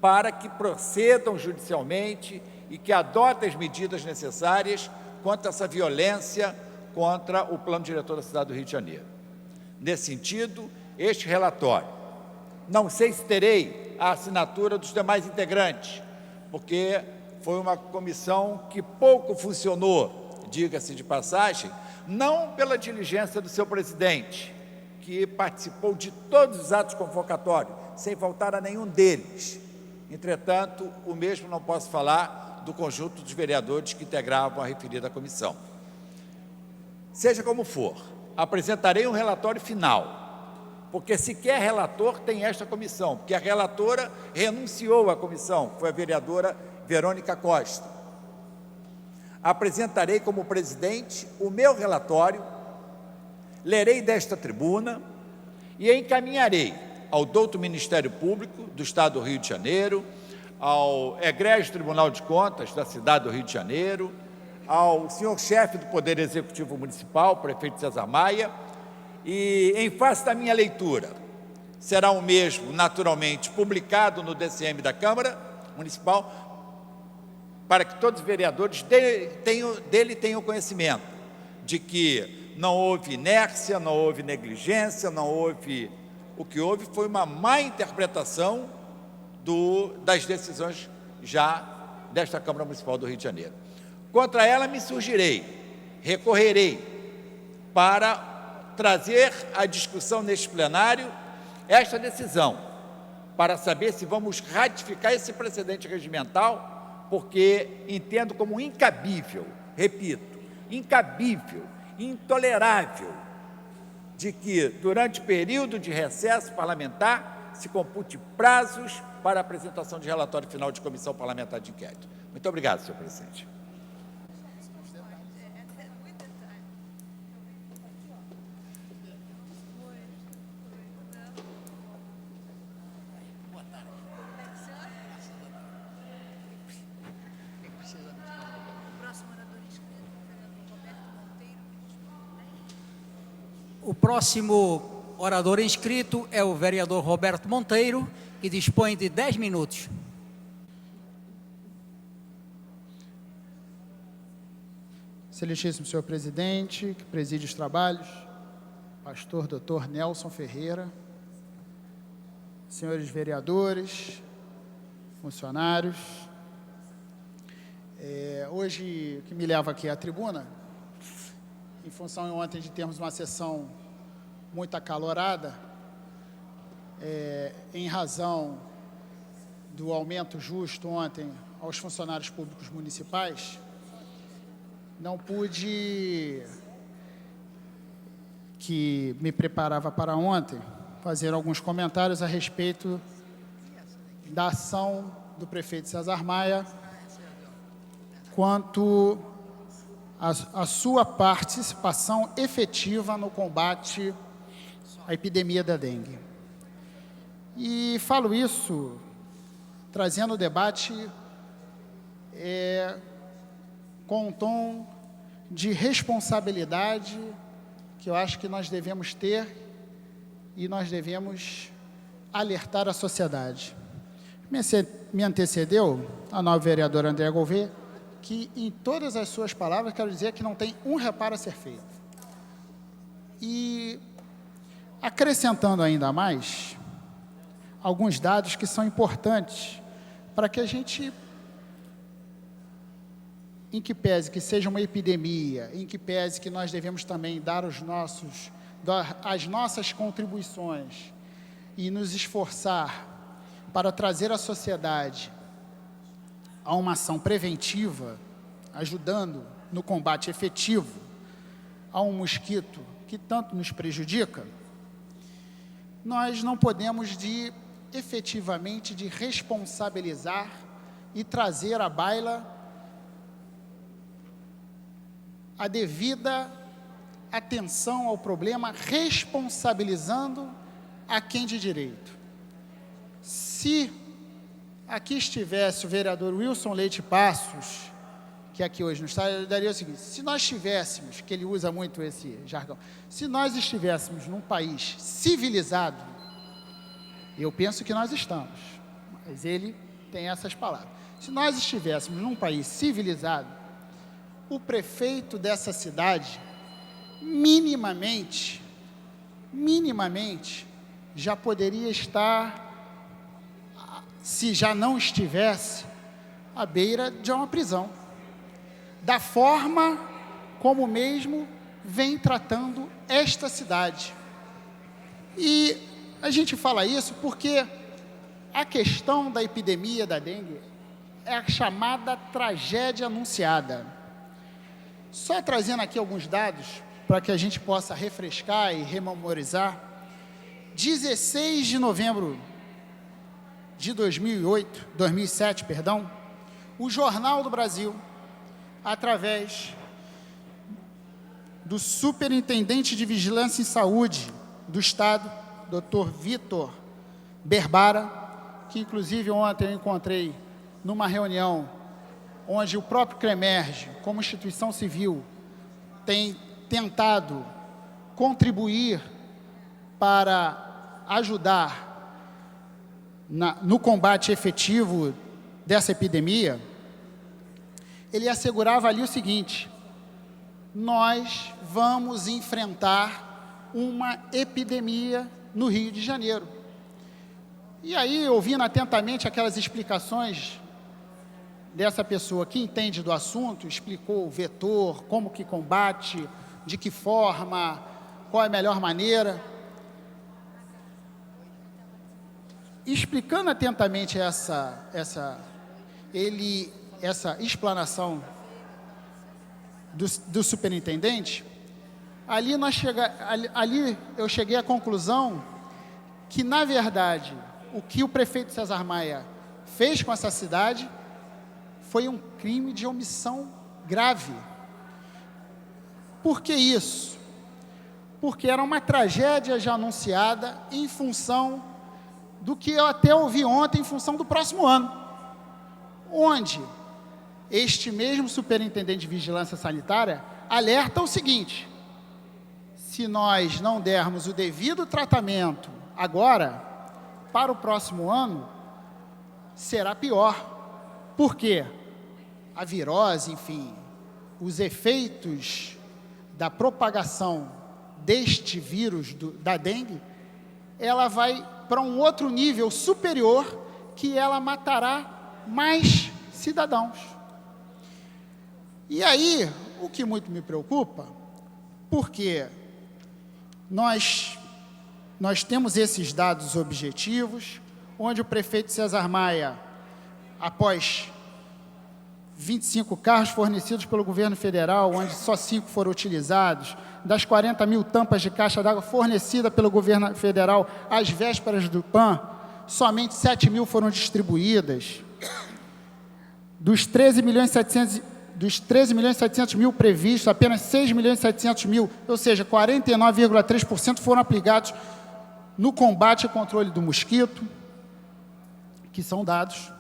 para que procedam judicialmente e que adotem as medidas necessárias contra essa violência contra o plano diretor da cidade do Rio de Janeiro. Nesse sentido, este relatório, não sei se terei a assinatura dos demais integrantes, porque foi uma comissão que pouco funcionou, diga-se de passagem, não pela diligência do seu presidente, que participou de todos os atos convocatórios, sem faltar a nenhum deles. Entretanto, o mesmo não posso falar do conjunto dos vereadores que integravam a referida comissão. Seja como for, apresentarei um relatório final, porque sequer relator tem esta comissão, porque a relatora renunciou à comissão, foi a vereadora Verônica Costa. Apresentarei como presidente o meu relatório, lerei desta tribuna e encaminharei ao douto Ministério Público do Estado do Rio de Janeiro, ao egrégio Tribunal de Contas da cidade do Rio de Janeiro, ao senhor chefe do Poder Executivo Municipal, prefeito César Maia, e em face da minha leitura, será o mesmo, naturalmente, publicado no DCM da Câmara Municipal, para que todos os vereadores dele tenham conhecimento de que não houve inércia, não houve negligência, não houve... O que houve foi uma má interpretação das decisões já desta Câmara Municipal do Rio de Janeiro. Contra ela me surgirei, recorrerei para trazer à discussão neste plenário esta decisão, para saber se vamos ratificar esse precedente regimental, porque entendo como incabível, repito, incabível, intolerável, de que, durante período de recesso parlamentar, se compute prazos para a apresentação de relatório final de comissão parlamentar de inquérito. Muito obrigado, senhor presidente. O próximo orador inscrito é o vereador Roberto Monteiro, que dispõe de 10 minutos. Excelentíssimo senhor presidente, que preside os trabalhos, pastor Dr. Nelson Ferreira, senhores vereadores, funcionários, hoje o que me leva aqui à tribuna, em função de ontem de termos uma sessão muito acalorada, em razão do aumento justo ontem aos funcionários públicos municipais, não pude, que me preparava para ontem, fazer alguns comentários a respeito da ação do prefeito César Maia quanto à sua participação efetiva no combate à epidemia da dengue. E falo isso trazendo o debate com um tom de responsabilidade que eu acho que nós devemos ter e nós devemos alertar a sociedade. Me antecedeu a nova vereadora Andréa Gouveia, que em todas as suas palavras, quero dizer que não tem um reparo a ser feito. E acrescentando ainda mais, alguns dados que são importantes para que a gente, em que pese que seja uma epidemia, em que pese que nós devemos também dar as nossas contribuições e nos esforçar para trazer à sociedade a uma ação preventiva, ajudando no combate efetivo a um mosquito que tanto nos prejudica, nós não podemos efetivamente responsabilizar e trazer à baila a devida atenção ao problema, responsabilizando a quem de direito. Se aqui estivesse o vereador Wilson Leite Passos, que aqui hoje não está, eu daria o seguinte: se nós estivéssemos, que ele usa muito esse jargão, se nós estivéssemos num país civilizado, eu penso que nós estamos, mas ele tem essas palavras. Se nós estivéssemos num país civilizado, o prefeito dessa cidade, minimamente, já poderia estar, se já não estivesse, à beira de uma prisão, da forma como mesmo vem tratando esta cidade. E a gente fala isso porque a questão da epidemia da dengue é a chamada tragédia anunciada. Só trazendo aqui alguns dados para que a gente possa refrescar e rememorizar. 16 de novembro de 2007, o Jornal do Brasil, através do Superintendente de Vigilância em Saúde do Estado, Dr. Vitor Berbara, que inclusive ontem eu encontrei numa reunião onde o próprio CREMERGE, como instituição civil, tem tentado contribuir para ajudar no combate efetivo dessa epidemia. Ele assegurava ali o seguinte: nós vamos enfrentar uma epidemia no Rio de Janeiro. E aí, ouvindo atentamente aquelas explicações dessa pessoa que entende do assunto, explicou o vetor, como que combate, de que forma, qual é a melhor maneira. Explicando atentamente essa explanação do superintendente, ali eu cheguei à conclusão que, na verdade, o que o prefeito César Maia fez com essa cidade foi um crime de omissão grave. Por que isso? Porque era uma tragédia já anunciada em função do que eu até ouvi ontem, em função do próximo ano, onde este mesmo superintendente de vigilância sanitária alerta o seguinte: se nós não dermos o devido tratamento agora, para o próximo ano, será pior. Por quê? A virose, enfim, os efeitos da propagação deste vírus, da dengue, ela vai para um outro nível superior, que ela matará mais cidadãos. E aí, o que muito me preocupa, porque nós temos esses dados objetivos, onde o prefeito César Maia, após 25 carros fornecidos pelo governo federal, onde só 5 foram utilizados, das 40 mil tampas de caixa d'água fornecidas pelo governo federal às vésperas do PAN, somente 7 mil foram distribuídas. Dos 13 milhões e 700 mil previstos, apenas 6 milhões e 700 mil, ou seja, 49,3% foram aplicados no combate e controle do mosquito, que são dados.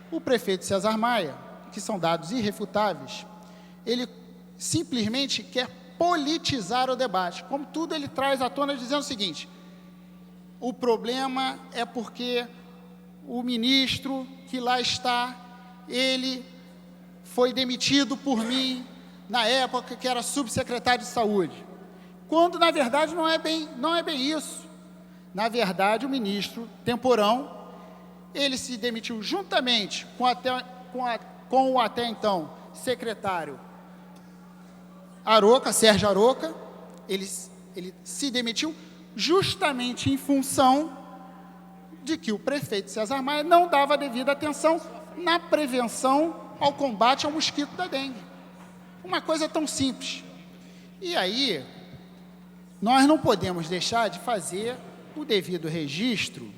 O prefeito César Maia, que são dados irrefutáveis, ele simplesmente quer politizar o debate. Como tudo, ele traz à tona dizendo o seguinte: o problema é porque o ministro que lá está, ele foi demitido por mim na época que era subsecretário de saúde. Quando, na verdade, não é bem isso. Na verdade, o ministro temporão, ele se demitiu juntamente com o até então secretário Sérgio Aroca. Ele se demitiu justamente em função de que o prefeito César Maia não dava devida atenção na prevenção ao combate ao mosquito da dengue. Uma coisa tão simples. E aí, nós não podemos deixar de fazer o devido registro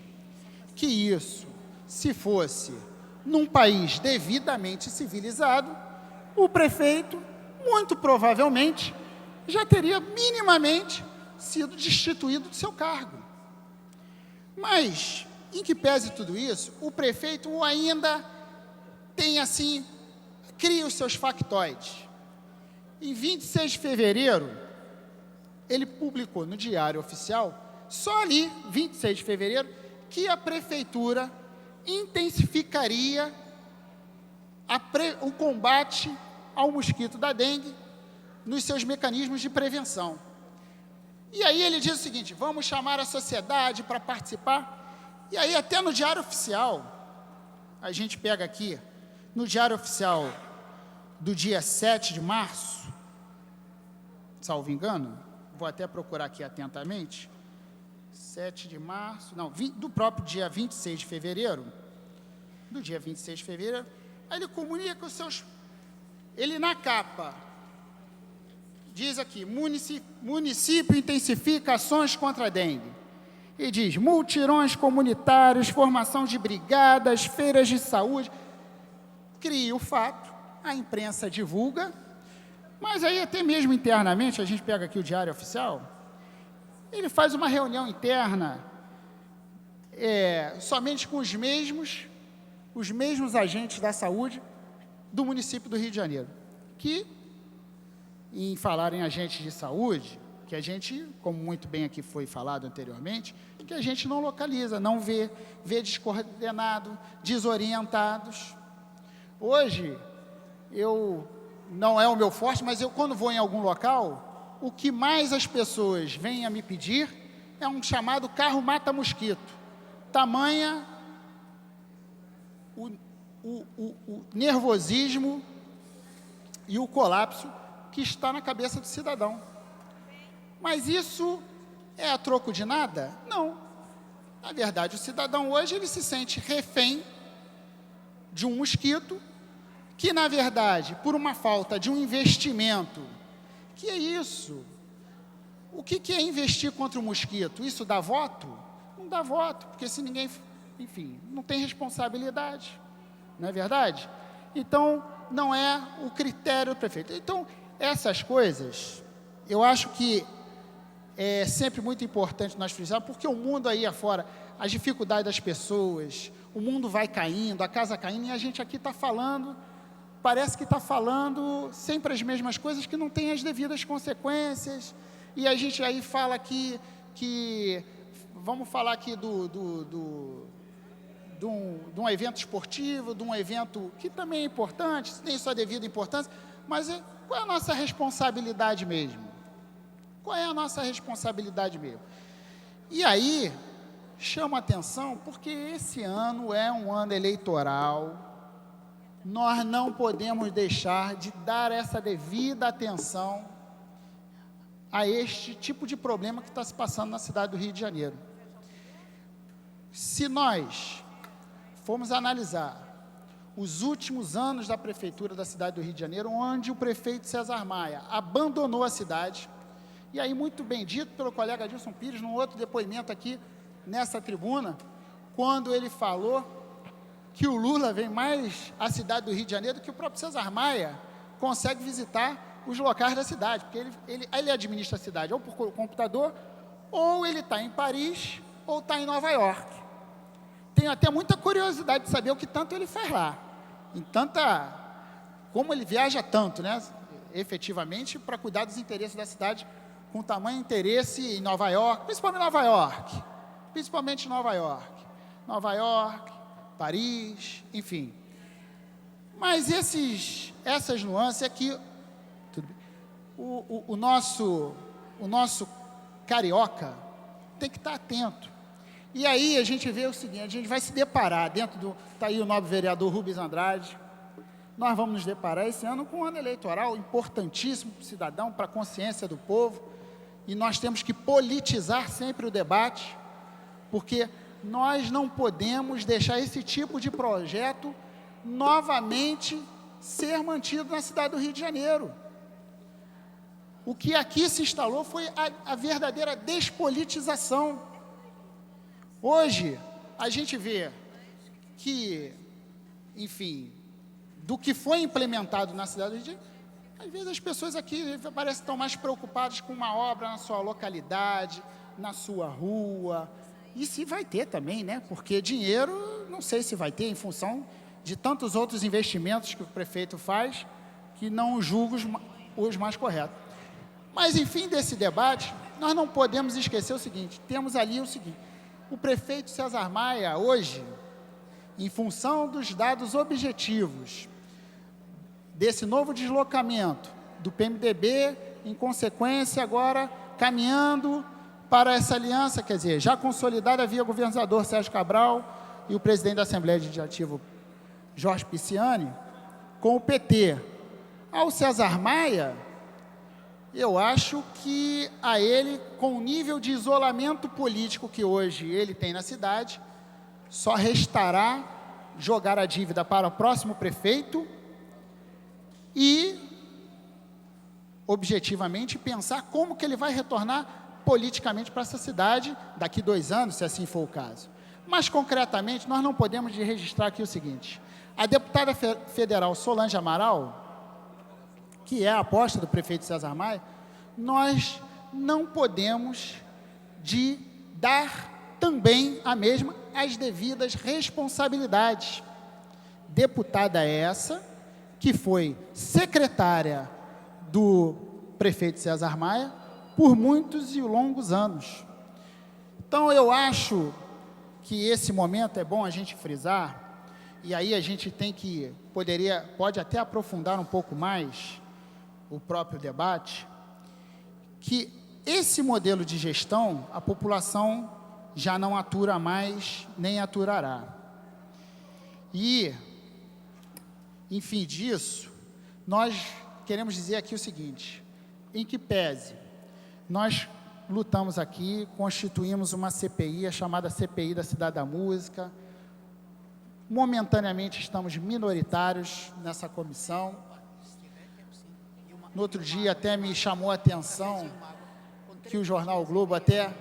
que isso, se fosse num país devidamente civilizado, o prefeito, muito provavelmente, já teria minimamente sido destituído do seu cargo. Mas, em que pese tudo isso, o prefeito ainda tem assim, cria os seus factoides. Em 26 de fevereiro, ele publicou no Diário Oficial, só ali, 26 de fevereiro, que a prefeitura intensificaria o combate ao mosquito da dengue nos seus mecanismos de prevenção. E aí ele diz o seguinte: vamos chamar a sociedade para participar. E aí até no Diário Oficial, a gente pega aqui, no Diário Oficial do dia 7 de março, salvo engano, vou até procurar aqui atentamente, 7 de março, não, do próprio dia 26 de fevereiro, do dia 26 de fevereiro, aí ele comunica os seus, ele na capa, diz aqui, município intensifica ações contra a dengue, e diz, multirões comunitários, formação de brigadas, feiras de saúde, cria o fato, a imprensa divulga, mas aí até mesmo internamente, a gente pega aqui o Diário Oficial, ele faz uma reunião interna, somente com os mesmos agentes da saúde do município do Rio de Janeiro, que, em falar em agentes de saúde, que a gente, como muito bem aqui foi falado anteriormente, que a gente não localiza, não vê descoordenado, desorientados. Hoje, não é o meu forte, mas eu quando vou em algum local, o que mais as pessoas vêm a me pedir é um chamado carro mata-mosquito. Tamanha o nervosismo e o colapso que está na cabeça do cidadão. Mas isso é a troco de nada? Não. Na verdade, o cidadão hoje ele se sente refém de um mosquito que, na verdade, por uma falta de um investimento, que é isso? O que é investir contra o mosquito? Isso dá voto? Não dá voto, porque se ninguém, enfim, não tem responsabilidade, não é verdade? Então, não é o critério do prefeito. Então, essas coisas, eu acho que é sempre muito importante nós frisarmos, porque o mundo aí afora, as dificuldades das pessoas, o mundo vai caindo, a casa caindo, e a gente aqui está falando, parece que está falando sempre as mesmas coisas que não têm as devidas consequências, e a gente aí fala aqui que vamos falar aqui de um evento esportivo, de um evento que também é importante, tem sua devida importância, mas qual é a nossa responsabilidade mesmo? Qual é a nossa responsabilidade mesmo? E aí, chama atenção, porque esse ano é um ano eleitoral, nós não podemos deixar de dar essa devida atenção a este tipo de problema que está se passando na cidade do Rio de Janeiro. Se nós formos analisar os últimos anos da prefeitura da cidade do Rio de Janeiro, onde o prefeito César Maia abandonou a cidade, e aí muito bem dito pelo colega Adilson Pires, num outro depoimento aqui nessa tribuna, quando ele falou que o Lula vem mais à cidade do Rio de Janeiro do que o próprio César Maia consegue visitar os locais da cidade, porque ele administra a cidade ou por computador, ou ele está em Paris, ou está em Nova York. Tenho até muita curiosidade de saber o que tanto ele faz lá, como ele viaja tanto, né, efetivamente, para cuidar dos interesses da cidade, com tamanho interesse em Nova York, principalmente Nova York, Paris, enfim. Mas essas nuances aqui, o nosso carioca tem que estar atento. E aí a gente vê o seguinte, a gente vai se deparar está aí o nobre vereador Rubens Andrade, nós vamos nos deparar esse ano com um ano eleitoral importantíssimo para o cidadão, para a consciência do povo, e nós temos que politizar sempre o debate, porque nós não podemos deixar esse tipo de projeto novamente ser mantido na cidade do Rio de Janeiro. O que aqui se instalou foi a verdadeira despolitização. Hoje, a gente vê que, enfim, do que foi implementado na cidade do Rio de Janeiro, às vezes as pessoas aqui parecem estar mais preocupadas com uma obra na sua localidade, na sua rua, e se vai ter também, né? Porque dinheiro, não sei se vai ter, em função de tantos outros investimentos que o prefeito faz, que não julgo os mais corretos. Mas, enfim, desse debate, nós não podemos esquecer o seguinte, temos ali o seguinte, o prefeito César Maia, hoje, em função dos dados objetivos desse novo deslocamento do PMDB, em consequência, agora caminhando para essa aliança, quer dizer, já consolidada via governador Sérgio Cabral e o presidente da Assembleia Legislativa, Jorge Pisciani, com o PT. Ao César Maia, eu acho que a ele, com o nível de isolamento político que hoje ele tem na cidade, só restará jogar a dívida para o próximo prefeito e, objetivamente, pensar como que ele vai retornar politicamente para essa cidade daqui 2 anos, se assim for o caso. Mas, concretamente, nós não podemos registrar aqui o seguinte, a deputada federal Solange Amaral, que é a aposta do prefeito César Maia, nós não podemos dar também a mesma as devidas responsabilidades. Deputada essa, que foi secretária do prefeito César Maia por muitos e longos anos. Então, eu acho que esse momento é bom a gente frisar, e aí a gente pode até aprofundar um pouco mais o próprio debate, que esse modelo de gestão, a população já não atura mais, nem aturará. E, enfim disso, nós queremos dizer aqui o seguinte, em que pese, nós lutamos aqui, constituímos uma CPI, a chamada CPI da Cidade da Música, momentaneamente estamos minoritários nessa comissão. No outro dia até me chamou a atenção que o jornal o Globo até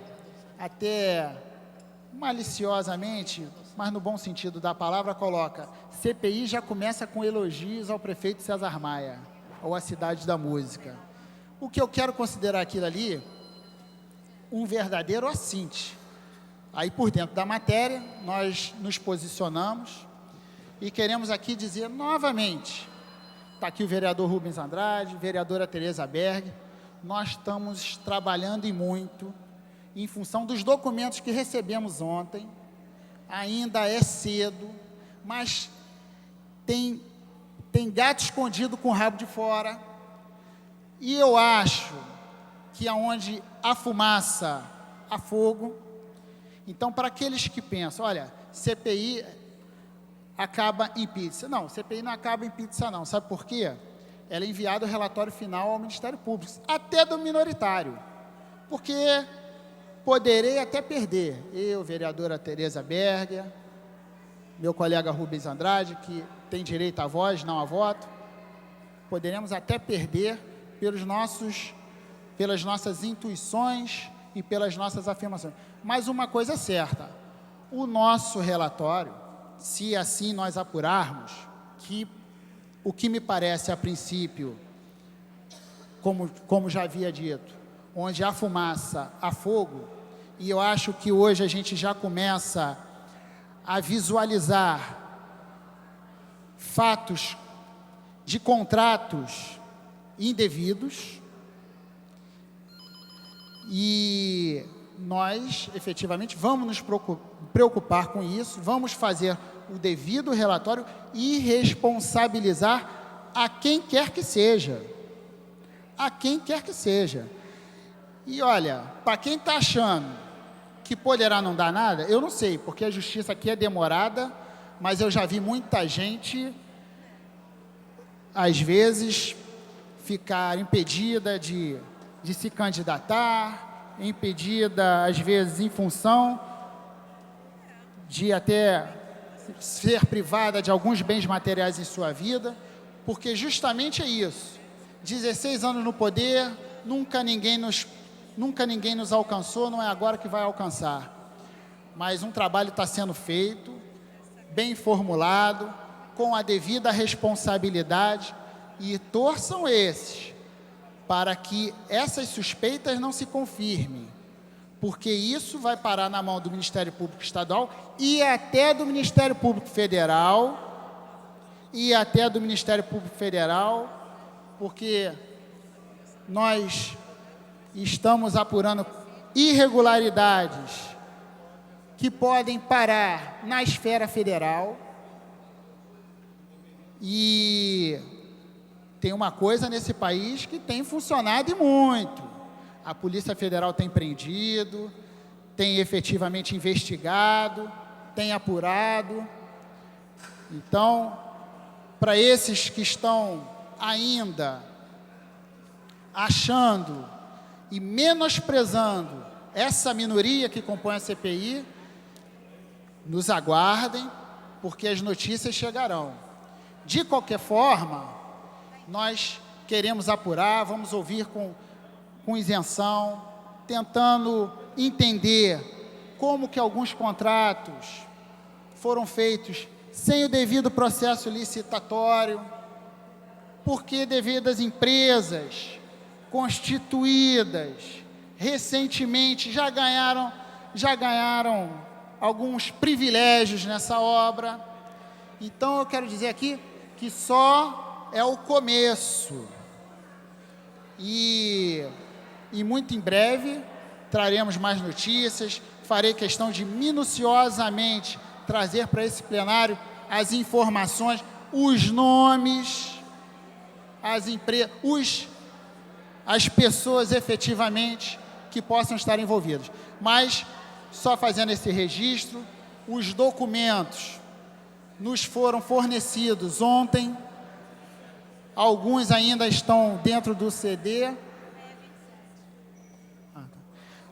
maliciosamente, mas no bom sentido da palavra, coloca: CPI já começa com elogios ao prefeito César Maia, ou à Cidade da Música. O que eu quero considerar aquilo ali, um verdadeiro assinte. Aí, por dentro da matéria, nós nos posicionamos e queremos aqui dizer novamente, está aqui o vereador Rubens Andrade, vereadora Tereza Berg, nós estamos trabalhando e muito, em função dos documentos que recebemos ontem, ainda é cedo, mas tem gato escondido com o rabo de fora, e eu acho que aonde há fumaça, há fogo. Então, para aqueles que pensam, olha, CPI acaba em pizza. Não, CPI não acaba em pizza não, sabe por quê? Ela é enviada o relatório final ao Ministério Público, até do minoritário, porque poderei até perder, eu, vereadora Tereza Berger, meu colega Rubens Andrade, que tem direito à voz, não a voto, poderemos até perder pelas nossas intuições e pelas nossas afirmações. Mas uma coisa é certa, o nosso relatório, se assim nós apurarmos, que o que me parece a princípio, como já havia dito, onde há fumaça, há fogo, e eu acho que hoje a gente já começa a visualizar fatos de contratos indevidos, e nós, efetivamente, vamos nos preocupar com isso, vamos fazer o devido relatório e responsabilizar a quem quer que seja. A quem quer que seja. E olha, para quem está achando que poderá não dar nada, eu não sei, porque a justiça aqui é demorada, mas eu já vi muita gente, às vezes, ficar impedida de se candidatar, impedida, às vezes, em função de até ser privada de alguns bens materiais em sua vida, porque justamente é isso. 16 anos no poder, nunca ninguém nos alcançou, não é agora que vai alcançar. Mas um trabalho está sendo feito, bem formulado, com a devida responsabilidade, e torçam esses para que essas suspeitas não se confirmem, porque isso vai parar na mão do Ministério Público Estadual e até do Ministério Público Federal, porque nós estamos apurando irregularidades que podem parar na esfera federal. E tem uma coisa nesse país que tem funcionado e muito. A Polícia Federal tem prendido, tem efetivamente investigado, tem apurado. Então, para esses que estão ainda achando e menosprezando essa minoria que compõe a CPI, nos aguardem, porque as notícias chegarão. De qualquer forma, nós queremos apurar, vamos ouvir com isenção, tentando entender como que alguns contratos foram feitos sem o devido processo licitatório, porque devidas empresas constituídas recentemente já ganharam alguns privilégios nessa obra. Então, eu quero dizer aqui que só é o começo. E muito em breve traremos mais notícias, farei questão de minuciosamente trazer para esse plenário as informações, os nomes, as empresas, as pessoas efetivamente que possam estar envolvidas. Mas, só fazendo esse registro, os documentos nos foram fornecidos ontem, alguns ainda estão dentro do CD,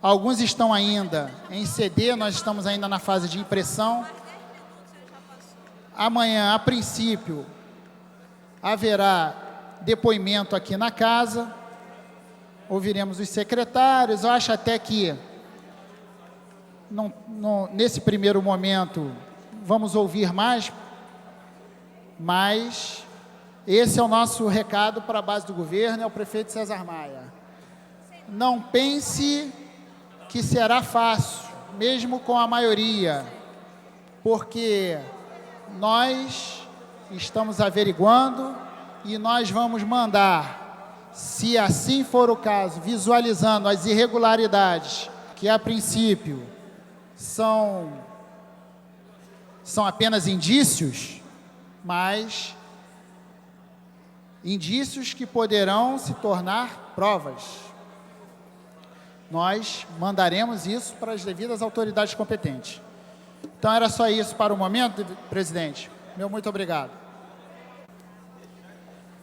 alguns estão ainda em CD, nós estamos ainda na fase de impressão. Amanhã, a princípio, haverá depoimento aqui na casa, ouviremos os secretários. Eu acho até que, nesse primeiro momento, vamos ouvir mais, mas esse é o nosso recado para a base do governo, é o prefeito César Maia. Não pense que será fácil, mesmo com a maioria, porque nós estamos averiguando e nós vamos mandar, se assim for o caso, visualizando as irregularidades que a princípio são apenas indícios, mas indícios que poderão se tornar provas. Nós mandaremos isso para as devidas autoridades competentes. Então, era só isso para o momento, presidente. Meu muito obrigado.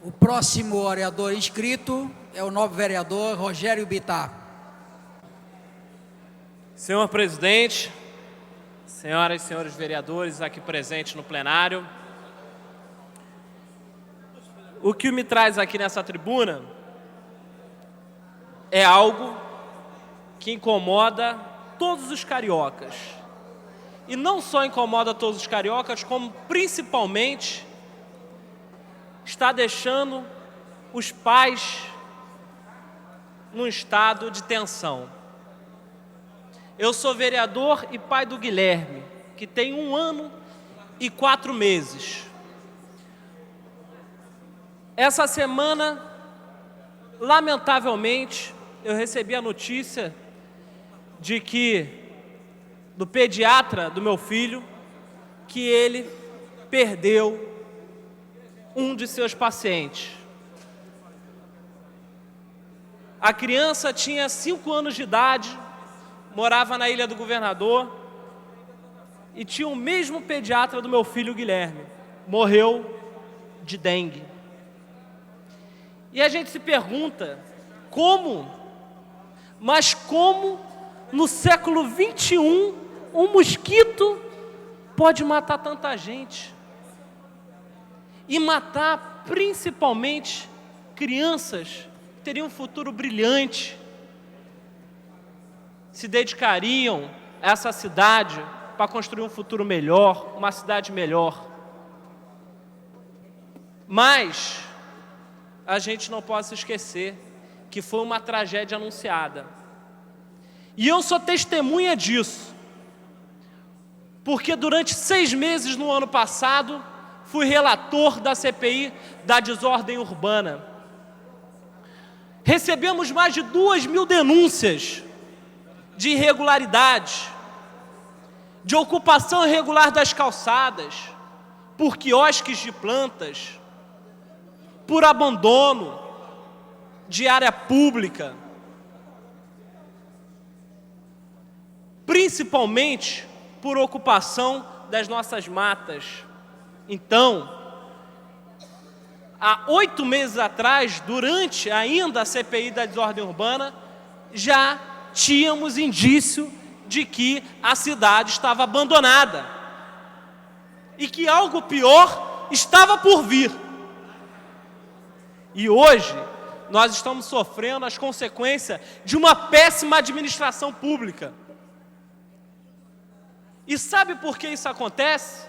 O próximo orador inscrito é o novo vereador Rogério Bittar. Senhor presidente, senhoras e senhores vereadores aqui presentes no plenário, o que me traz aqui nessa tribuna é algo que incomoda todos os cariocas. E não só incomoda todos os cariocas, como principalmente está deixando os pais num estado de tensão. Eu sou vereador e pai do Guilherme, que tem 1 ano e 4 meses. Essa semana, lamentavelmente, eu recebi a notícia de que, do pediatra do meu filho, que ele perdeu um de seus pacientes. A criança tinha 5 anos de idade, morava na Ilha do Governador e tinha o mesmo pediatra do meu filho Guilherme. Morreu de dengue. E a gente se pergunta, como? Mas como no século XXI um mosquito pode matar tanta gente? E matar principalmente crianças teriam um futuro brilhante, se dedicariam a essa cidade para construir um futuro melhor, uma cidade melhor. Mas a gente não pode se esquecer que foi uma tragédia anunciada. E eu sou testemunha disso, porque durante 6 meses no ano passado, fui relator da CPI da desordem urbana. Recebemos mais de 2.000 denúncias de irregularidades, de ocupação irregular das calçadas, por quiosques de plantas, por abandono de área pública, principalmente por ocupação das nossas matas. Então, há 8 meses atrás, durante ainda a CPI da desordem urbana, já tínhamos indício de que a cidade estava abandonada e que algo pior estava por vir. E hoje, nós estamos sofrendo as consequências de uma péssima administração pública. E sabe por que isso acontece?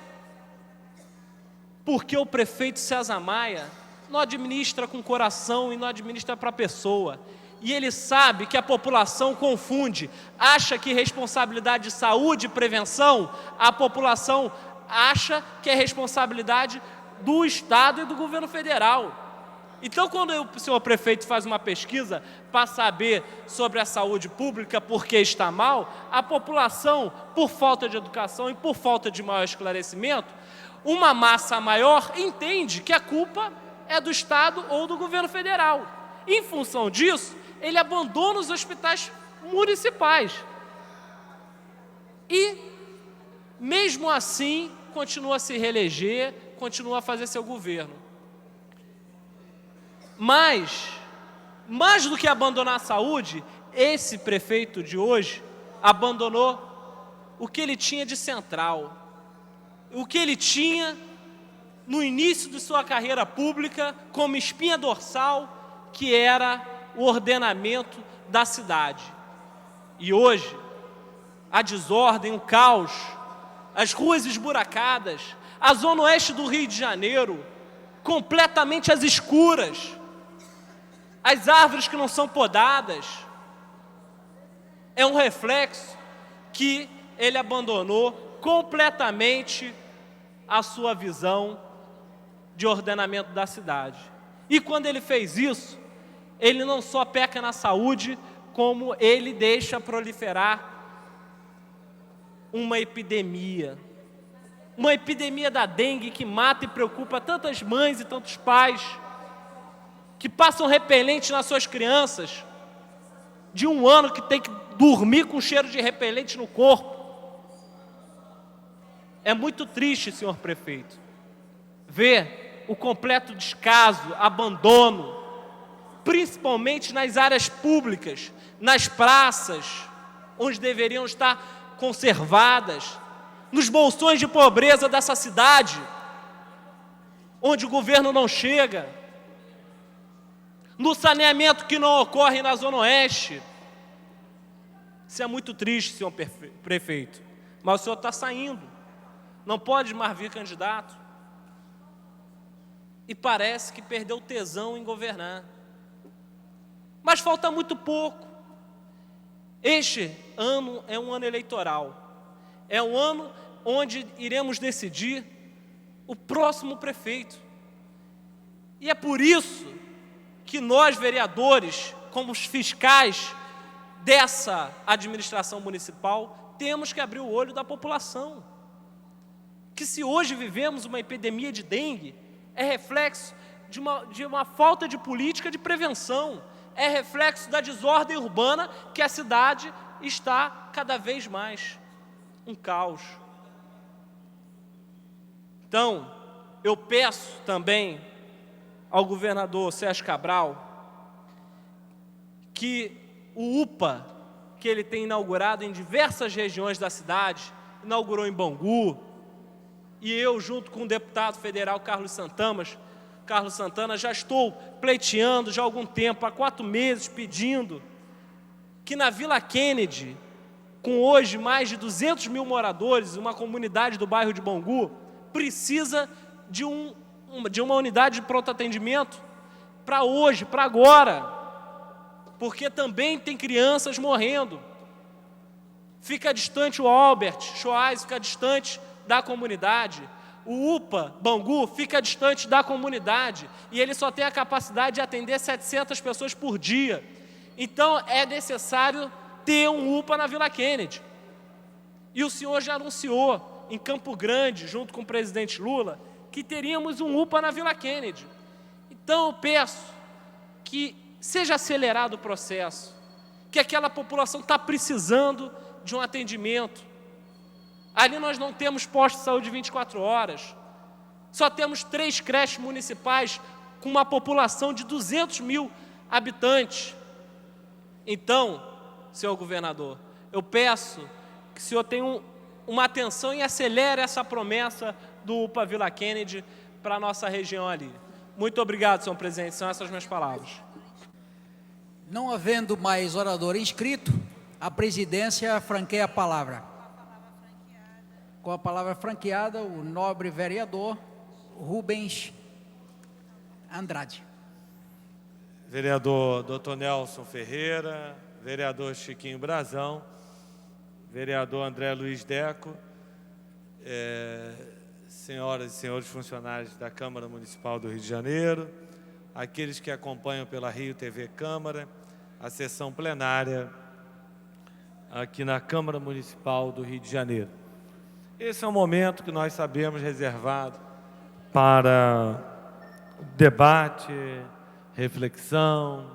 Porque o prefeito César Maia não administra com coração e não administra para a pessoa. E ele sabe que a população confunde, acha que responsabilidade de saúde e prevenção, a população acha que é responsabilidade do Estado e do governo federal. Então, quando o senhor prefeito faz uma pesquisa para saber sobre a saúde pública, por que está mal, a população, por falta de educação e por falta de maior esclarecimento, uma massa maior entende que a culpa é do Estado ou do governo federal. Em função disso, ele abandona os hospitais municipais. E, mesmo assim, continua a se reeleger, continua a fazer seu governo. Mas, mais do que abandonar a saúde, esse prefeito de hoje abandonou o que ele tinha de central, o que ele tinha no início de sua carreira pública como espinha dorsal, que era o ordenamento da cidade. E hoje, a desordem, o caos, as ruas esburacadas, a zona oeste do Rio de Janeiro, completamente às escuras, as árvores que não são podadas, é um reflexo que ele abandonou completamente a sua visão de ordenamento da cidade. E quando ele fez isso, ele não só peca na saúde, como ele deixa proliferar uma epidemia da dengue que mata e preocupa tantas mães e tantos pais, que passam repelente nas suas crianças, de 1 ano que tem que dormir com cheiro de repelente no corpo. É muito triste, senhor prefeito, ver o completo descaso, abandono, principalmente nas áreas públicas, nas praças, onde deveriam estar conservadas, nos bolsões de pobreza dessa cidade, onde o governo não chega, no saneamento que não ocorre na Zona Oeste. Isso é muito triste, senhor prefeito, mas o senhor está saindo, não pode mais vir candidato, e parece que perdeu tesão em governar. Mas falta muito pouco. Este ano é um ano eleitoral, é um ano onde iremos decidir o próximo prefeito. E é por isso que nós, vereadores, como os fiscais dessa administração municipal, temos que abrir o olho da população. Que se hoje vivemos uma epidemia de dengue, é reflexo de uma falta de política de prevenção, é reflexo da desordem urbana que a cidade está cada vez mais um caos. Então, eu peço também ao governador Sérgio Cabral que o UPA, que ele tem inaugurado em diversas regiões da cidade, inaugurou em Bangu, e eu, junto com o deputado federal Carlos Carlos Santana, já estou pleiteando já há algum tempo, há 4 meses, pedindo que na Vila Kennedy, com hoje mais de 200 mil moradores, uma comunidade do bairro de Bangu, precisa de uma unidade de pronto atendimento para hoje, para agora, porque também tem crianças morrendo. Fica distante o Albert Schweitzer, fica distante da comunidade. O UPA Bangu fica distante da comunidade e ele só tem a capacidade de atender 700 pessoas por dia. Então é necessário ter um UPA na Vila Kennedy. E o senhor já anunciou em Campo Grande, junto com o presidente Lula, que teríamos um UPA na Vila Kennedy. Então eu peço que seja acelerado o processo, que aquela população está precisando de um atendimento. Ali nós não temos posto de saúde 24 horas, só temos 3 creches municipais com uma população de 200 mil habitantes. Então, senhor governador, eu peço que o senhor tenha uma atenção e acelere essa promessa do UPA Vila Kennedy para a nossa região ali. Muito obrigado, senhor presidente, são essas minhas palavras. Não havendo mais orador inscrito, a presidência franqueia a palavra. Com a palavra franqueada, o nobre vereador Rubens Andrade. Vereador Dr. Nelson Ferreira, vereador Chiquinho Brazão, vereador André Luiz Deco, senhoras e senhores funcionários da Câmara Municipal do Rio de Janeiro, aqueles que acompanham pela Rio TV Câmara, a sessão plenária aqui na Câmara Municipal do Rio de Janeiro. Esse é um momento que nós sabemos reservado para debate, reflexão,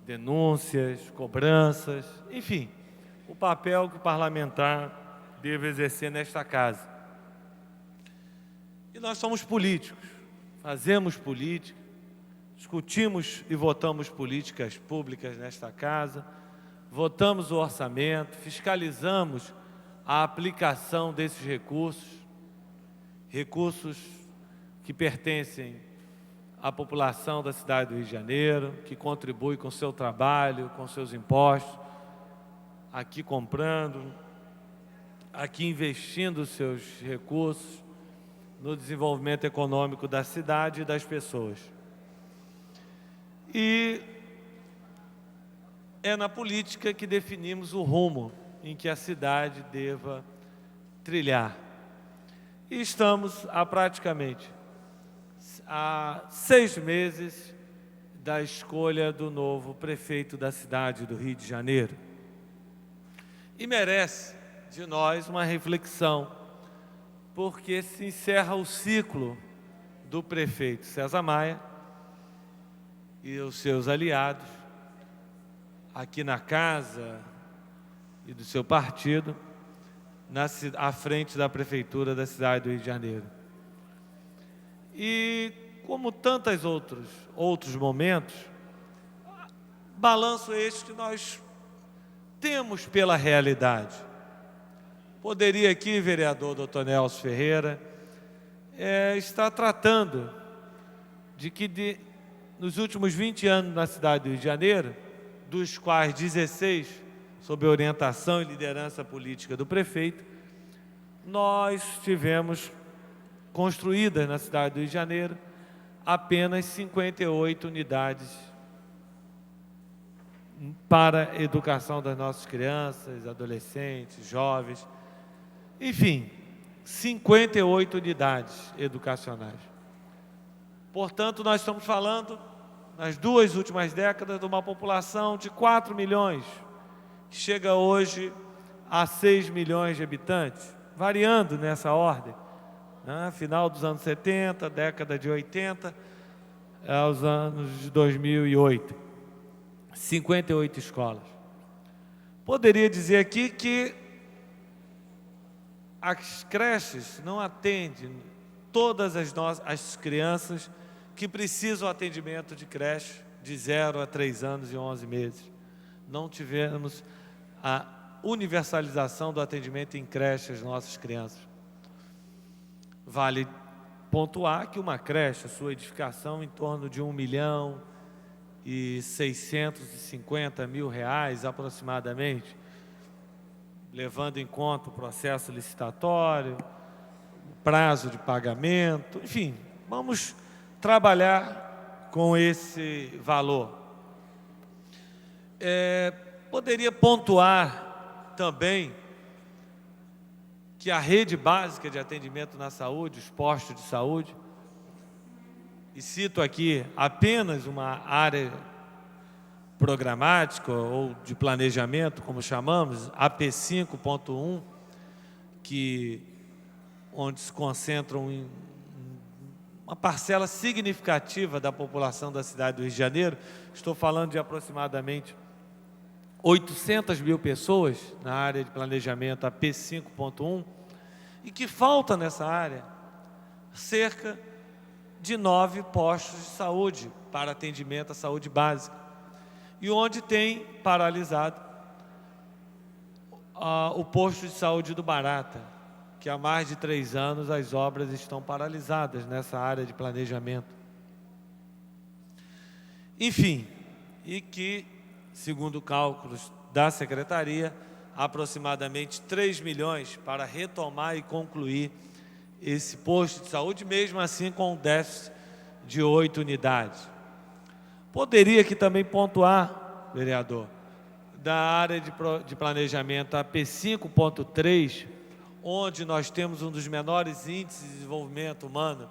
denúncias, cobranças, enfim, o papel que o parlamentar deve exercer nesta casa. E nós somos políticos, fazemos política, discutimos e votamos políticas públicas nesta casa, votamos o orçamento, fiscalizamos a aplicação desses recursos que pertencem à população da cidade do Rio de Janeiro, que contribui com o seu trabalho, com seus impostos, aqui comprando, aqui investindo os seus recursos no desenvolvimento econômico da cidade e das pessoas. E é na política que definimos o rumo em que a cidade deva trilhar. E estamos praticamente há 6 meses da escolha do novo prefeito da cidade do Rio de Janeiro. E merece de nós uma reflexão, porque se encerra o ciclo do prefeito César Maia e os seus aliados aqui na casa e do seu partido, à frente da prefeitura da cidade do Rio de Janeiro. E, como tantos outros momentos, balanço este que nós temos pela realidade. Poderia aqui, vereador Dr. Nelson Ferreira, estar tratando de que nos últimos 20 anos na cidade do Rio de Janeiro, dos quais 16 sob a orientação e liderança política do prefeito, nós tivemos construídas na cidade do Rio de Janeiro apenas 58 unidades para a educação das nossas crianças, adolescentes, jovens, enfim, 58 unidades educacionais. Portanto, nós estamos falando, nas 2 últimas décadas, de uma população de 4 milhões, que chega hoje a 6 milhões de habitantes, variando nessa ordem, né? Final dos anos 70, década de 80, aos anos de 2008. 58 escolas. Poderia dizer aqui que as creches não atendem todas as crianças que precisam atendimento de creche de 0 a 3 anos e 11 meses. Não tivemos a universalização do atendimento em creche às nossas crianças. Vale pontuar que uma creche, a sua edificação, em torno de R$1.650.000 aproximadamente, levando em conta o processo licitatório, o prazo de pagamento, enfim, vamos trabalhar com esse valor. Poderia pontuar também que a rede básica de atendimento na saúde, os postos de saúde, e cito aqui apenas uma área programática ou de planejamento, como chamamos, AP 5.1, onde se concentram em uma parcela significativa da população da cidade do Rio de Janeiro. Estou falando de aproximadamente 800 mil pessoas na área de planejamento AP 5.1, e que falta nessa área cerca de 9 postos de saúde para atendimento à saúde básica, e onde tem paralisado o posto de saúde do Barata, que há mais de 3 anos as obras estão paralisadas nessa área de planejamento. Enfim, e que, segundo cálculos da Secretaria, aproximadamente 3 milhões para retomar e concluir esse posto de saúde, mesmo assim com um déficit de 8 unidades. Poderia aqui também pontuar, vereador, da área de planejamento AP 5.3, onde nós temos um dos menores índices de desenvolvimento humano,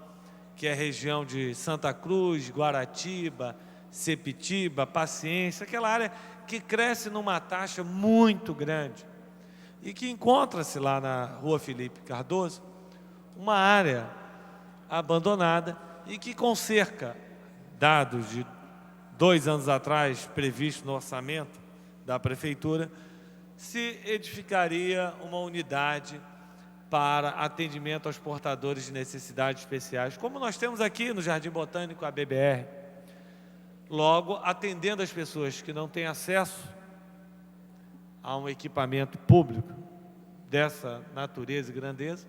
que é a região de Santa Cruz, Guaratiba, Sepitiba, Paciência, aquela área que cresce numa taxa muito grande e que encontra-se lá na Rua Felipe Cardoso, uma área abandonada e que, com cerca, dados de 2 anos atrás, previsto no orçamento da Prefeitura, se edificaria uma unidade para atendimento aos portadores de necessidades especiais, como nós temos aqui no Jardim Botânico, a BBR. Logo, atendendo as pessoas que não têm acesso a um equipamento público dessa natureza e grandeza,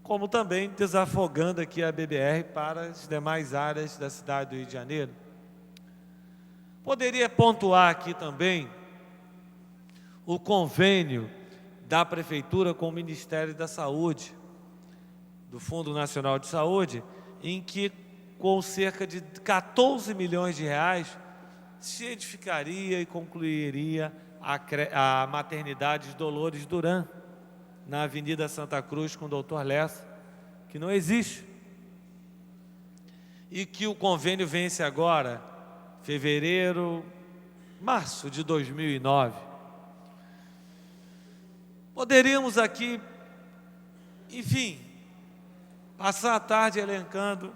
como também desafogando aqui a BBR para as demais áreas da cidade do Rio de Janeiro. Poderia pontuar aqui também o convênio da Prefeitura com o Ministério da Saúde, do Fundo Nacional de Saúde, em que, com cerca de 14 milhões de reais, se edificaria e concluiria a maternidade de Dolores Duran, na Avenida Santa Cruz, com o Dr. Lessa, que não existe. E que o convênio vence agora, março de 2009. Poderíamos aqui, enfim, passar a tarde elencando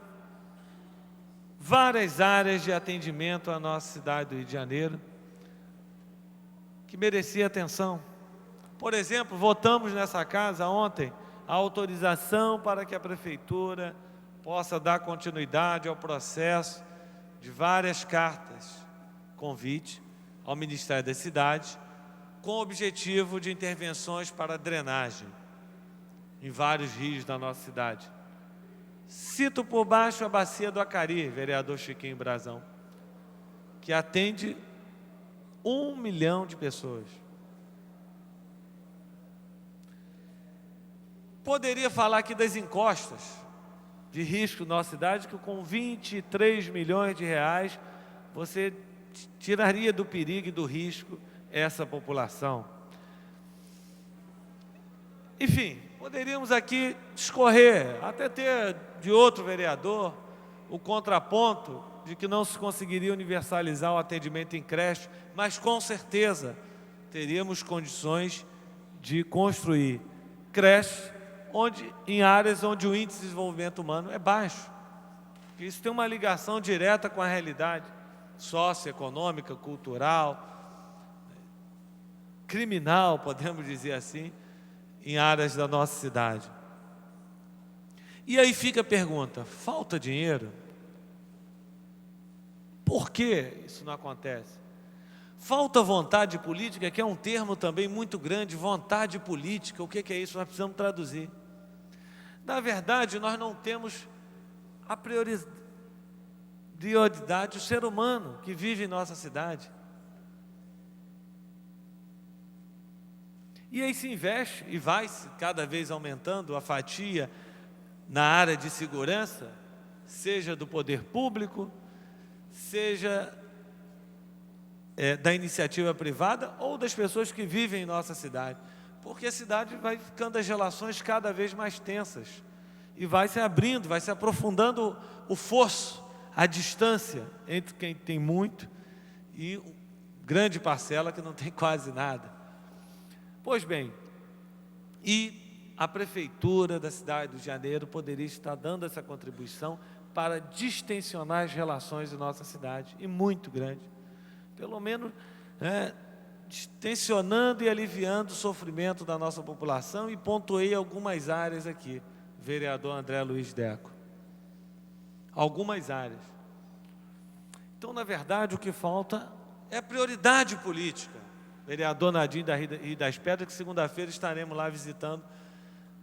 várias áreas de atendimento à nossa cidade do Rio de Janeiro, que merecia atenção. Por exemplo, votamos nessa casa ontem a autorização para que a Prefeitura possa dar continuidade ao processo de várias cartas convite ao Ministério das Cidades, com o objetivo de intervenções para drenagem em vários rios da nossa cidade. Cito por baixo a Bacia do Acari, vereador Chiquinho Brazão, que atende 1 milhão de pessoas. Poderia falar aqui das encostas de risco na nossa cidade, que com 23 milhões de reais você tiraria do perigo e do risco essa população. Enfim, poderíamos aqui discorrer, até ter de outro vereador o contraponto de que não se conseguiria universalizar o atendimento em creche, mas com certeza teríamos condições de construir creche em áreas onde o índice de desenvolvimento humano é baixo. Isso tem uma ligação direta com a realidade socioeconômica, cultural, criminal, podemos dizer assim, em áreas da nossa cidade. E aí fica a pergunta: falta dinheiro? Por que isso não acontece? Falta vontade política, que é um termo também muito grande, vontade política. O que é isso? Nós precisamos traduzir. Na verdade, nós não temos a prioridade o ser humano que vive em nossa cidade. E aí se investe e vai cada vez aumentando a fatia na área de segurança, seja do poder público, seja da iniciativa privada ou das pessoas que vivem em nossa cidade. Porque a cidade vai ficando as relações cada vez mais tensas e vai se abrindo, vai se aprofundando o fosso, a distância entre quem tem muito e grande parcela que não tem quase nada. Pois bem, e a Prefeitura da cidade do Rio de Janeiro poderia estar dando essa contribuição para distensionar as relações de nossa cidade, e muito grande. Pelo menos distensionando e aliviando o sofrimento da nossa população, e pontuei algumas áreas aqui, vereador André Luiz Deco. Algumas áreas. Então, na verdade, o que falta é prioridade política. Vereador Nadim da Rio das Pedras, que segunda-feira estaremos lá visitando,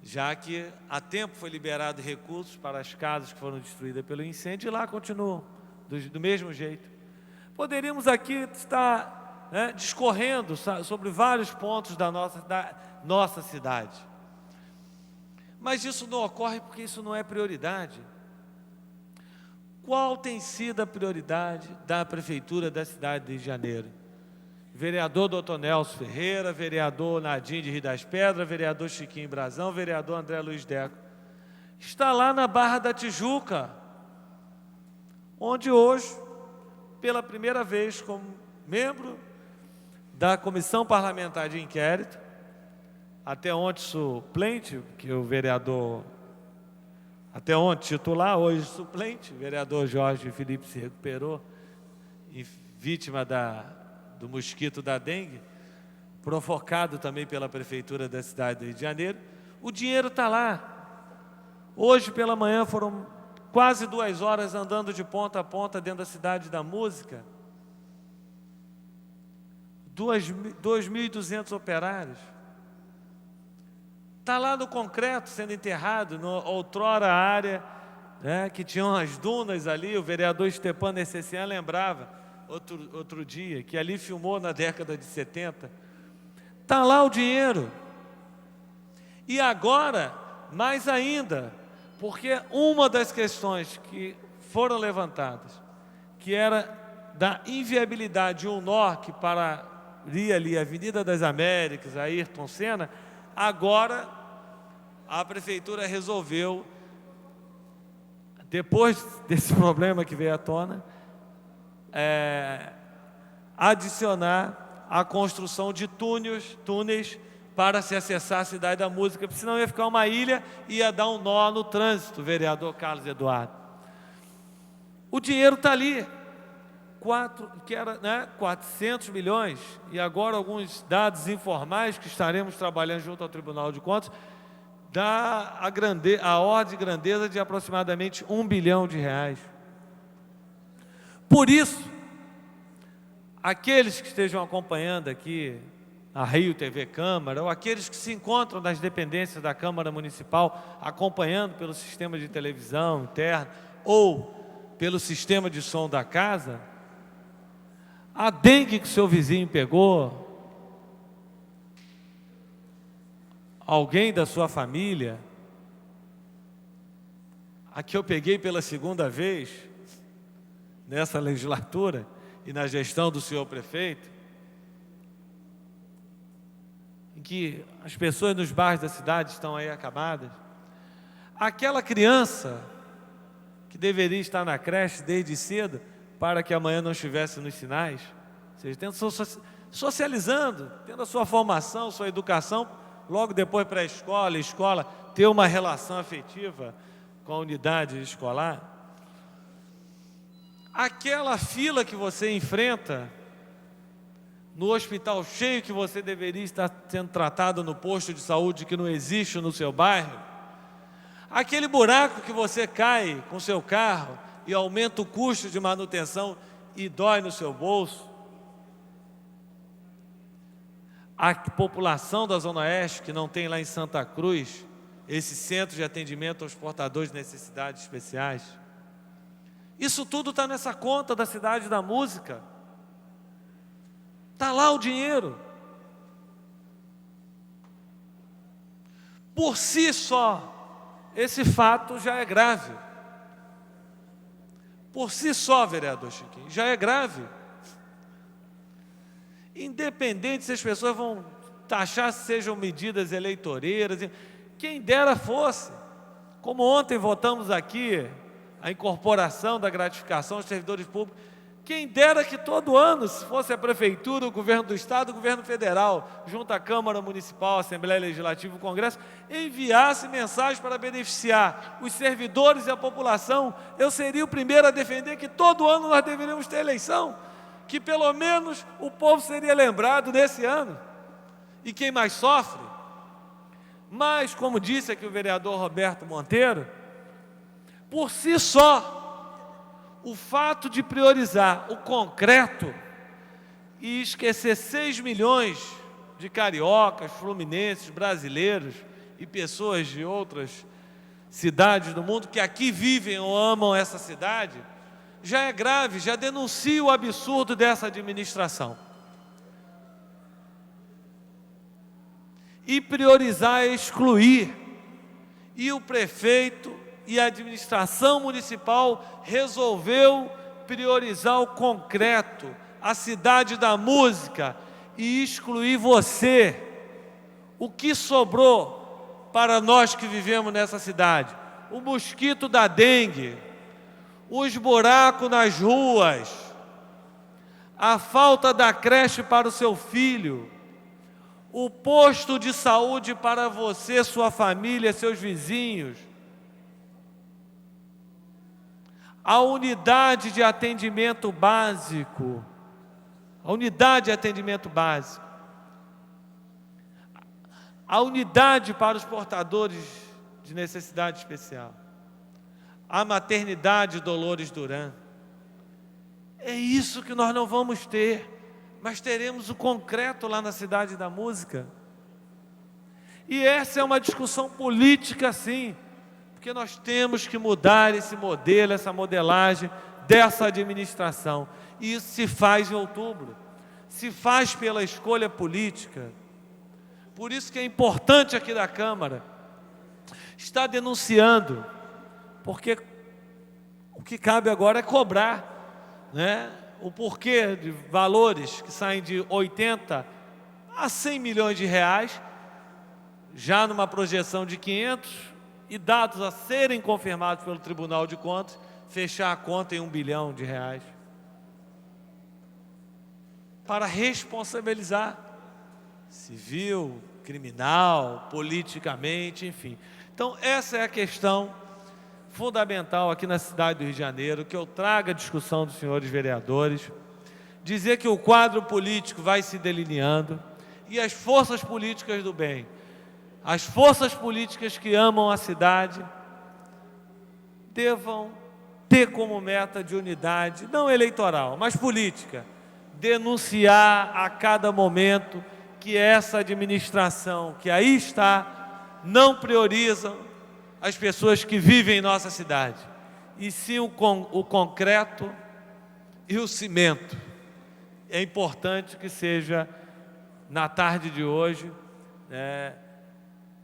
já que há tempo foi liberado recursos para as casas que foram destruídas pelo incêndio, e lá continuam do mesmo jeito. Poderíamos aqui estar discorrendo sobre vários pontos da nossa cidade. Mas isso não ocorre porque isso não é prioridade. Qual tem sido a prioridade da Prefeitura da cidade de Rio de Janeiro? Vereador Dr. Nelson Ferreira, vereador Nadim de Rio das Pedras, vereador Chiquinho Brazão, vereador André Luiz Deco. Está lá na Barra da Tijuca, onde hoje, pela primeira vez, como membro da Comissão Parlamentar de Inquérito, até ontem suplente, que o vereador, até ontem titular, hoje suplente, o vereador Jorge Felipe se recuperou, e vítima do mosquito da dengue, provocado também pela Prefeitura da cidade do Rio de Janeiro. O dinheiro está lá. Hoje pela manhã foram quase 2 horas andando de ponta a ponta dentro da Cidade da Música. 2.200 operários. Está lá no concreto sendo enterrado, outrora a área que tinham as dunas ali. O vereador Stepan Necessian lembrava outro dia, que ali filmou na década de 70. Está lá o dinheiro. E agora, mais ainda, porque uma das questões que foram levantadas, que era da inviabilidade de um nó que pararia ali a Avenida das Américas, a Ayrton Senna, agora a Prefeitura resolveu, depois desse problema que veio à tona, adicionar a construção de túneis para se acessar a Cidade da Música, porque senão ia ficar uma ilha e ia dar um nó no trânsito, vereador Carlos Eduardo. O dinheiro está ali, 400 milhões, e agora alguns dados informais que estaremos trabalhando junto ao Tribunal de Contas, dá a ordem de grandeza de aproximadamente R$1 bilhão. Por isso, aqueles que estejam acompanhando aqui a Rio TV Câmara, ou aqueles que se encontram nas dependências da Câmara Municipal, acompanhando pelo sistema de televisão interno, ou pelo sistema de som da casa, a dengue que o seu vizinho pegou, alguém da sua família, a que eu peguei pela segunda vez, nessa legislatura e na gestão do senhor prefeito, em que as pessoas nos bairros da cidade estão aí acabadas, aquela criança que deveria estar na creche desde cedo para que amanhã não estivesse nos sinais, ou seja, socializando, tendo a sua formação, sua educação, logo depois para a escola, ter uma relação afetiva com a unidade escolar. Aquela fila que você enfrenta no hospital cheio que você deveria estar sendo tratado no posto de saúde que não existe no seu bairro, aquele buraco que você cai com seu carro e aumenta o custo de manutenção e dói no seu bolso, a população da Zona Oeste que não tem lá em Santa Cruz esse centro de atendimento aos portadores de necessidades especiais, Isso tudo está nessa conta da Cidade da Música. Está lá o dinheiro. Por si só, esse fato já é grave. Por si só, vereador Chiquinho, já é grave. Independente se as pessoas vão taxar se sejam medidas eleitoreiras, quem dera fosse. Como ontem votamos aqui a incorporação da gratificação aos servidores públicos, quem dera que todo ano, se fosse a Prefeitura, o Governo do Estado, o Governo Federal, junto à Câmara Municipal, a Assembleia Legislativa e o Congresso, enviasse mensagens para beneficiar os servidores e a população. Eu seria o primeiro a defender que todo ano nós deveríamos ter eleição, que pelo menos o povo seria lembrado nesse ano. E quem mais sofre? Mas, como disse aqui o vereador Roberto Monteiro, por si só, o fato de priorizar o concreto e esquecer 6 milhões de cariocas, fluminenses, brasileiros e pessoas de outras cidades do mundo que aqui vivem ou amam essa cidade, já é grave, já denuncia o absurdo dessa administração. E priorizar é excluir. E o prefeito e a administração municipal resolveu priorizar o concreto, a Cidade da Música, e excluir você. O que sobrou para nós que vivemos nessa cidade? O mosquito da dengue, os buracos nas ruas, a falta da creche para o seu filho, o posto de saúde para você, sua família, seus vizinhos, a unidade de atendimento básico, a unidade de atendimento básico, a unidade para os portadores de necessidade especial, a maternidade Dolores Duran. É isso que nós não vamos ter, mas teremos o concreto lá na Cidade da Música. E essa é uma discussão política, sim, porque nós temos que mudar esse modelo, essa modelagem dessa administração. E isso se faz em outubro, se faz pela escolha política. Por isso que é importante aqui da Câmara estar denunciando, porque o que cabe agora é cobrar, né? O porquê de valores que saem de 80 a 100 milhões de reais, já numa projeção de 500, e dados a serem confirmados pelo Tribunal de Contas, fechar a conta em 1 bilhão de reais. Para responsabilizar civil, criminal, politicamente, enfim. Então, essa é a questão fundamental aqui na cidade do Rio de Janeiro, que eu trago a discussão dos senhores vereadores, dizer que o quadro político vai se delineando e as forças políticas do bem, as forças políticas que amam a cidade, devam ter como meta de unidade, não eleitoral, mas política, denunciar a cada momento que essa administração que aí está não prioriza as pessoas que vivem em nossa cidade, e sim o concreto e o cimento. É importante que seja, na tarde de hoje,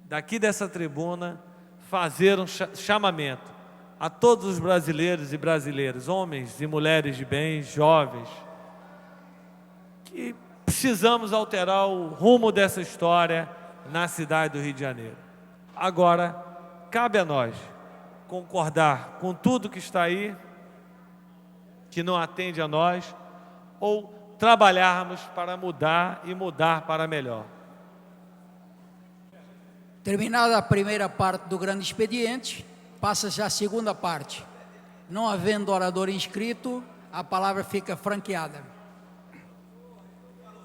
daqui dessa tribuna, fazer um chamamento a todos os brasileiros e brasileiras, homens e mulheres de bem, jovens, que precisamos alterar o rumo dessa história na cidade do Rio de Janeiro. Agora, cabe a nós concordar com tudo que está aí, que não atende a nós, ou trabalharmos para mudar e mudar para melhor. Terminada a primeira parte do grande expediente, passa-se a segunda parte. Não havendo orador inscrito, a palavra fica franqueada.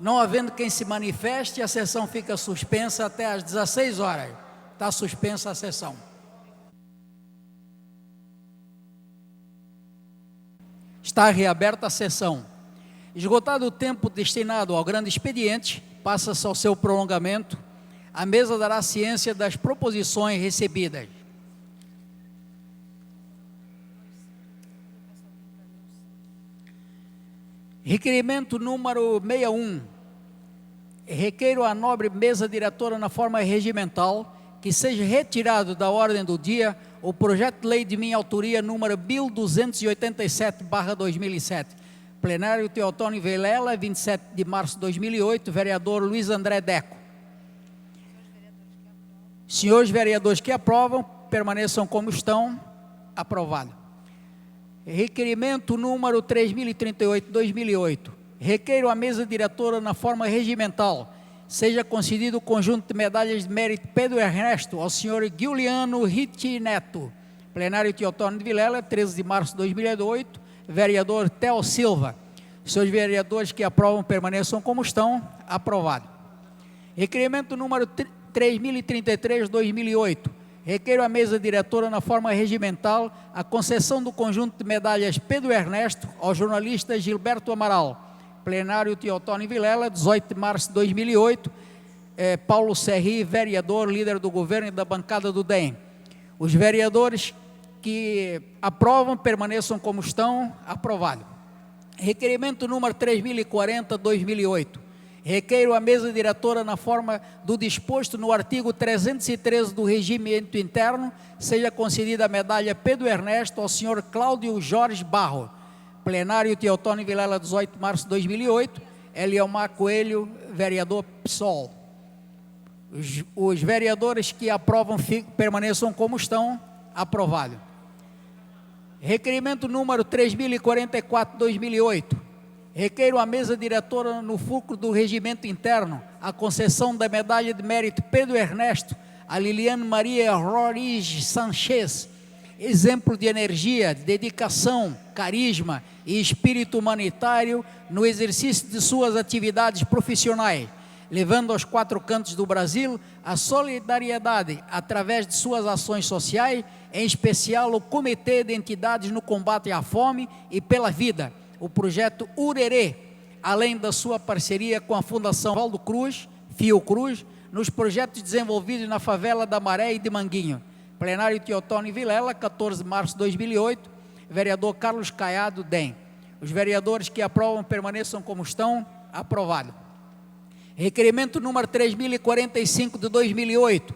Não havendo quem se manifeste, a sessão fica suspensa até às 16 horas. Está suspensa a sessão. Está reaberta a sessão. Esgotado o tempo destinado ao grande expediente, passa-se ao seu prolongamento. A mesa dará ciência das proposições recebidas. Requerimento número 61. Requeiro à nobre mesa diretora na forma regimental que seja retirado da ordem do dia o projeto de lei de minha autoria número 1287/2007. Plenário Teotônio Vilela, 27 de março de 2008, vereador Luiz André Deco. Senhores vereadores que aprovam, permaneçam como estão. Aprovado. Requerimento número 3038/2008. Requeiro à mesa diretora na forma regimental seja concedido o conjunto de medalhas de mérito Pedro Ernesto ao senhor Giuliano Ritti Neto. Plenário Teotônio de Vilela, 13 de março de 2008, vereador Theo Silva. Senhores vereadores que aprovam, permaneçam como estão. Aprovado. Requerimento número 3033/2008. Requeiro à mesa diretora na forma regimental a concessão do conjunto de medalhas Pedro Ernesto ao jornalista Gilberto Amaral. Plenário Teotônio Vilela, 18 de março de 2008, Paulo Serri, vereador, líder do governo e da bancada do DEM. Os vereadores que aprovam, permaneçam como estão. Aprovado. Requerimento número 3040/2008. Requeiro à mesa diretora na forma do disposto no artigo 313 do regimento interno, seja concedida a medalha Pedro Ernesto ao senhor Cláudio Jorge Barro. Plenário Teotônio Vilela, 18 de março de 2008, Eliomar Coelho, vereador PSOL. Os vereadores que aprovam, permaneçam como estão. Aprovado. Requerimento número 3044/2008. Requeiro à mesa diretora no fulcro do regimento interno a concessão da medalha de mérito Pedro Ernesto a Liliane Maria Roriz Sanchez, exemplo de energia, dedicação, carisma e espírito humanitário no exercício de suas atividades profissionais, levando aos 4 cantos do Brasil a solidariedade através de suas ações sociais, em especial o Comitê de Entidades no Combate à Fome e pela Vida, o projeto Urerê, além da sua parceria com a Fundação Valdo Cruz, Fiocruz, nos projetos desenvolvidos na favela da Maré e de Manguinho. Plenário Teotônio Vilela, 14 de março de 2008, vereador Carlos Caiado, DEM. Os vereadores que aprovam, permaneçam como estão. Aprovado. Requerimento número 3045/2008.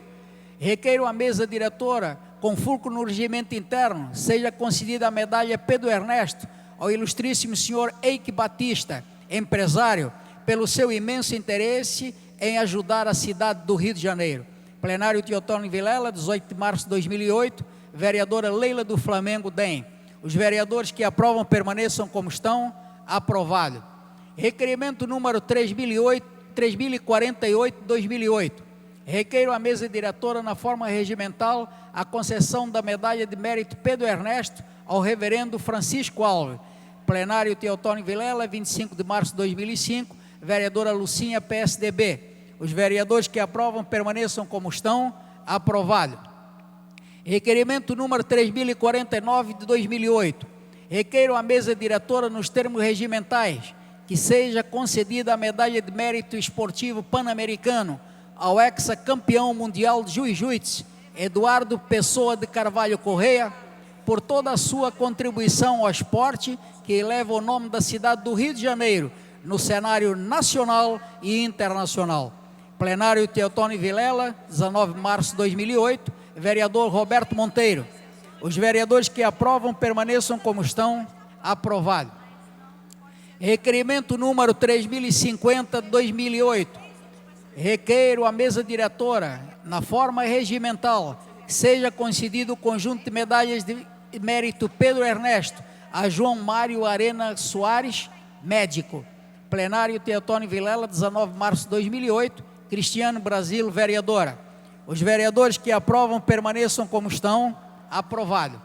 Requeiro à mesa diretora, com fulcro no regimento interno, seja concedida a medalha Pedro Ernesto ao ilustríssimo senhor Eike Batista, empresário, pelo seu imenso interesse em ajudar a cidade do Rio de Janeiro. Plenário Teotônio Vilela, 18 de março de 2008, vereadora Leila do Flamengo, DEM. Os vereadores que aprovam, permaneçam como estão. Aprovado. Requerimento número 3048/2008. Requeiro à mesa diretora na forma regimental a concessão da medalha de mérito Pedro Ernesto ao reverendo Francisco Alves. Plenário Teotônio Vilela, 25 de março de 2005, vereadora Lucinha, PSDB. Os vereadores que aprovam, permaneçam como estão. Aprovado. Requerimento número 3049/2008. Requeiro à mesa diretora, nos termos regimentais, que seja concedida a medalha de mérito esportivo pan-americano ao ex-campeão mundial de jiu-jitsu, Eduardo Pessoa de Carvalho Correia, por toda a sua contribuição ao esporte, que eleva o nome da cidade do Rio de Janeiro no cenário nacional e internacional. Plenário Teotônio Vilela, 19 de março de 2008, vereador Roberto Monteiro. Os vereadores que aprovam, permaneçam como estão. Aprovado. Requerimento número 3050/2008. Requeiro à mesa diretora, na forma regimental, seja concedido o conjunto de medalhas de mérito Pedro Ernesto a João Mário Arena Soares, médico. Plenário Teotônio Vilela, 19 de março de 2008, Cristiano Brasil, vereadora. Os vereadores que aprovam, permaneçam como estão. Aprovado.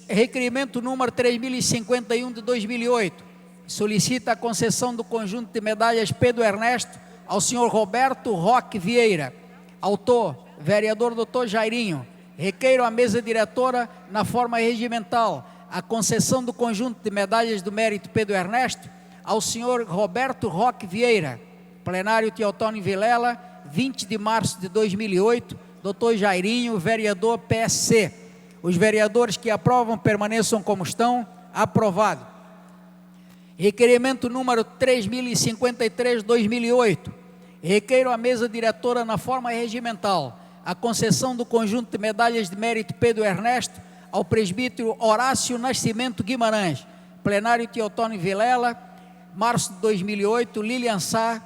Requerimento número 3051/2008. Solicita a concessão do conjunto de medalhas Pedro Ernesto ao senhor Roberto Roque Vieira. Autor, vereador Dr. Jairinho. Requeiro à mesa diretora, na forma regimental, a concessão do conjunto de medalhas do mérito Pedro Ernesto ao senhor Roberto Roque Vieira. Plenário Teotônio Vilela, 20 de março de 2008, Dr. Jairinho, vereador PSC. Os vereadores que aprovam, permaneçam como estão. Aprovado. Requerimento número 3053/2008. Requeiro à mesa diretora, na forma regimental, a concessão do conjunto de medalhas de mérito Pedro Ernesto ao presbítero Horácio Nascimento Guimarães. Plenário Teotônio Vilela, março de 2008, Lilian Sá,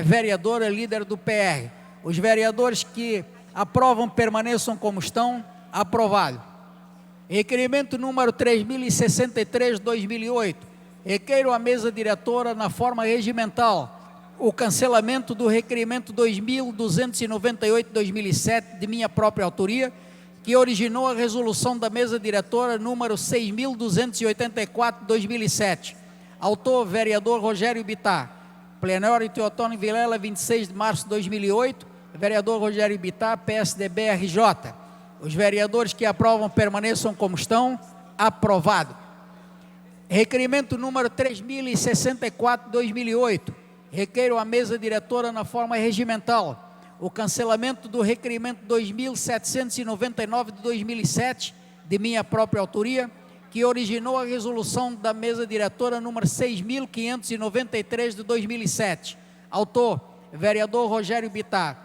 vereadora, líder do PR. Os vereadores que aprovam permaneçam como estão. Aprovado. Requerimento número 3063/2008. Requeiro à mesa diretora, na forma regimental, o cancelamento do requerimento 2298/2007, de minha própria autoria, que originou a resolução da mesa diretora número 6284/2007. Autor, vereador Rogério Bittar. Plenário Teotônio Vilela, 26 de março de 2008, vereador Rogério Bittar, PSDB RJ. Os vereadores que aprovam permaneçam como estão. Aprovado. Requerimento número 3064/2008. Requeiro à mesa diretora, na forma regimental, o cancelamento do requerimento 2799/2007, de minha própria autoria, que originou a resolução da mesa diretora número 6593/2007. Autor, vereador Rogério Bittar.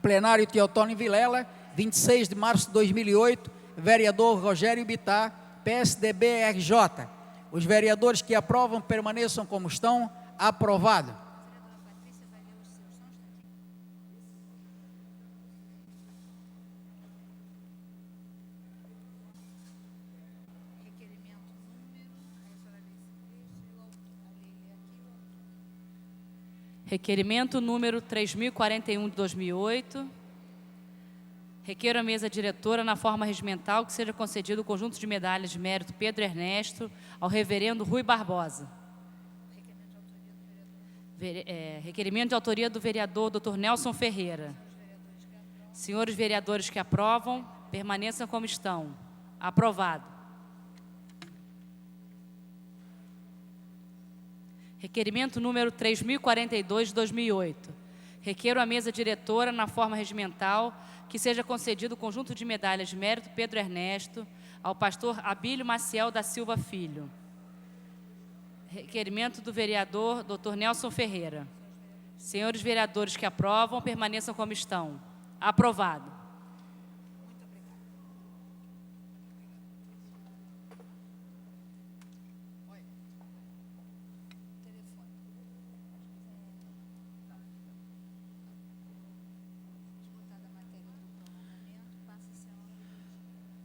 Plenário Teotônio Vilela, 26 de março de 2008, vereador Rogério Bittar, PSDB RJ. Os vereadores que aprovam permaneçam como estão. Aprovado. Requerimento número 3041 de 2008. Requeiro à mesa diretora, na forma regimental, que seja concedido o conjunto de medalhas de mérito Pedro Ernesto ao reverendo Rui Barbosa. Requerimento de autoria do vereador Dr. Nelson Ferreira. Senhores vereadores que aprovam, permaneçam como estão. Aprovado. Requerimento número 3042 de 2008. Requeiro à mesa diretora, na forma regimental, que seja concedido o conjunto de medalhas de mérito Pedro Ernesto ao pastor Abílio Maciel da Silva Filho. Requerimento do vereador Dr. Nelson Ferreira. Senhores vereadores que aprovam, permaneçam como estão. Aprovado.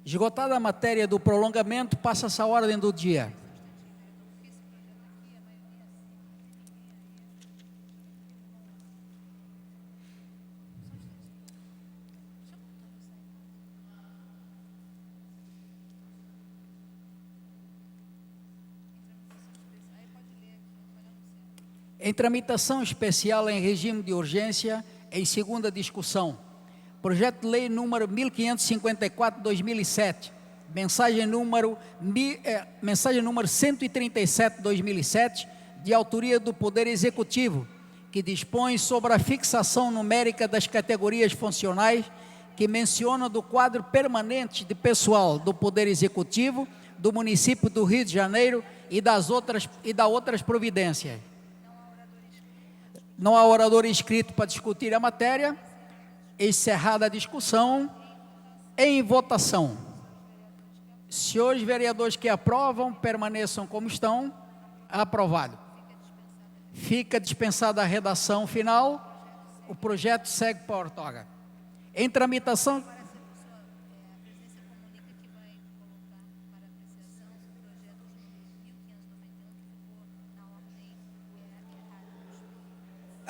Esgotada a matéria do prolongamento, passa-se a ordem do dia. Em tramitação especial em regime de urgência, em segunda discussão, projeto de lei número 1554/2007, mensagem número 137/2007, de autoria do Poder Executivo, que dispõe sobre a fixação numérica das categorias funcionais, que menciona do quadro permanente de pessoal do Poder Executivo do município do Rio de Janeiro e da outras providências. Não há orador inscrito para discutir a matéria. Encerrada a discussão, em votação. Senhores vereadores que aprovam, permaneçam como estão. Aprovado. Fica dispensada a redação final. O projeto segue para a ortoga. Em tramitação...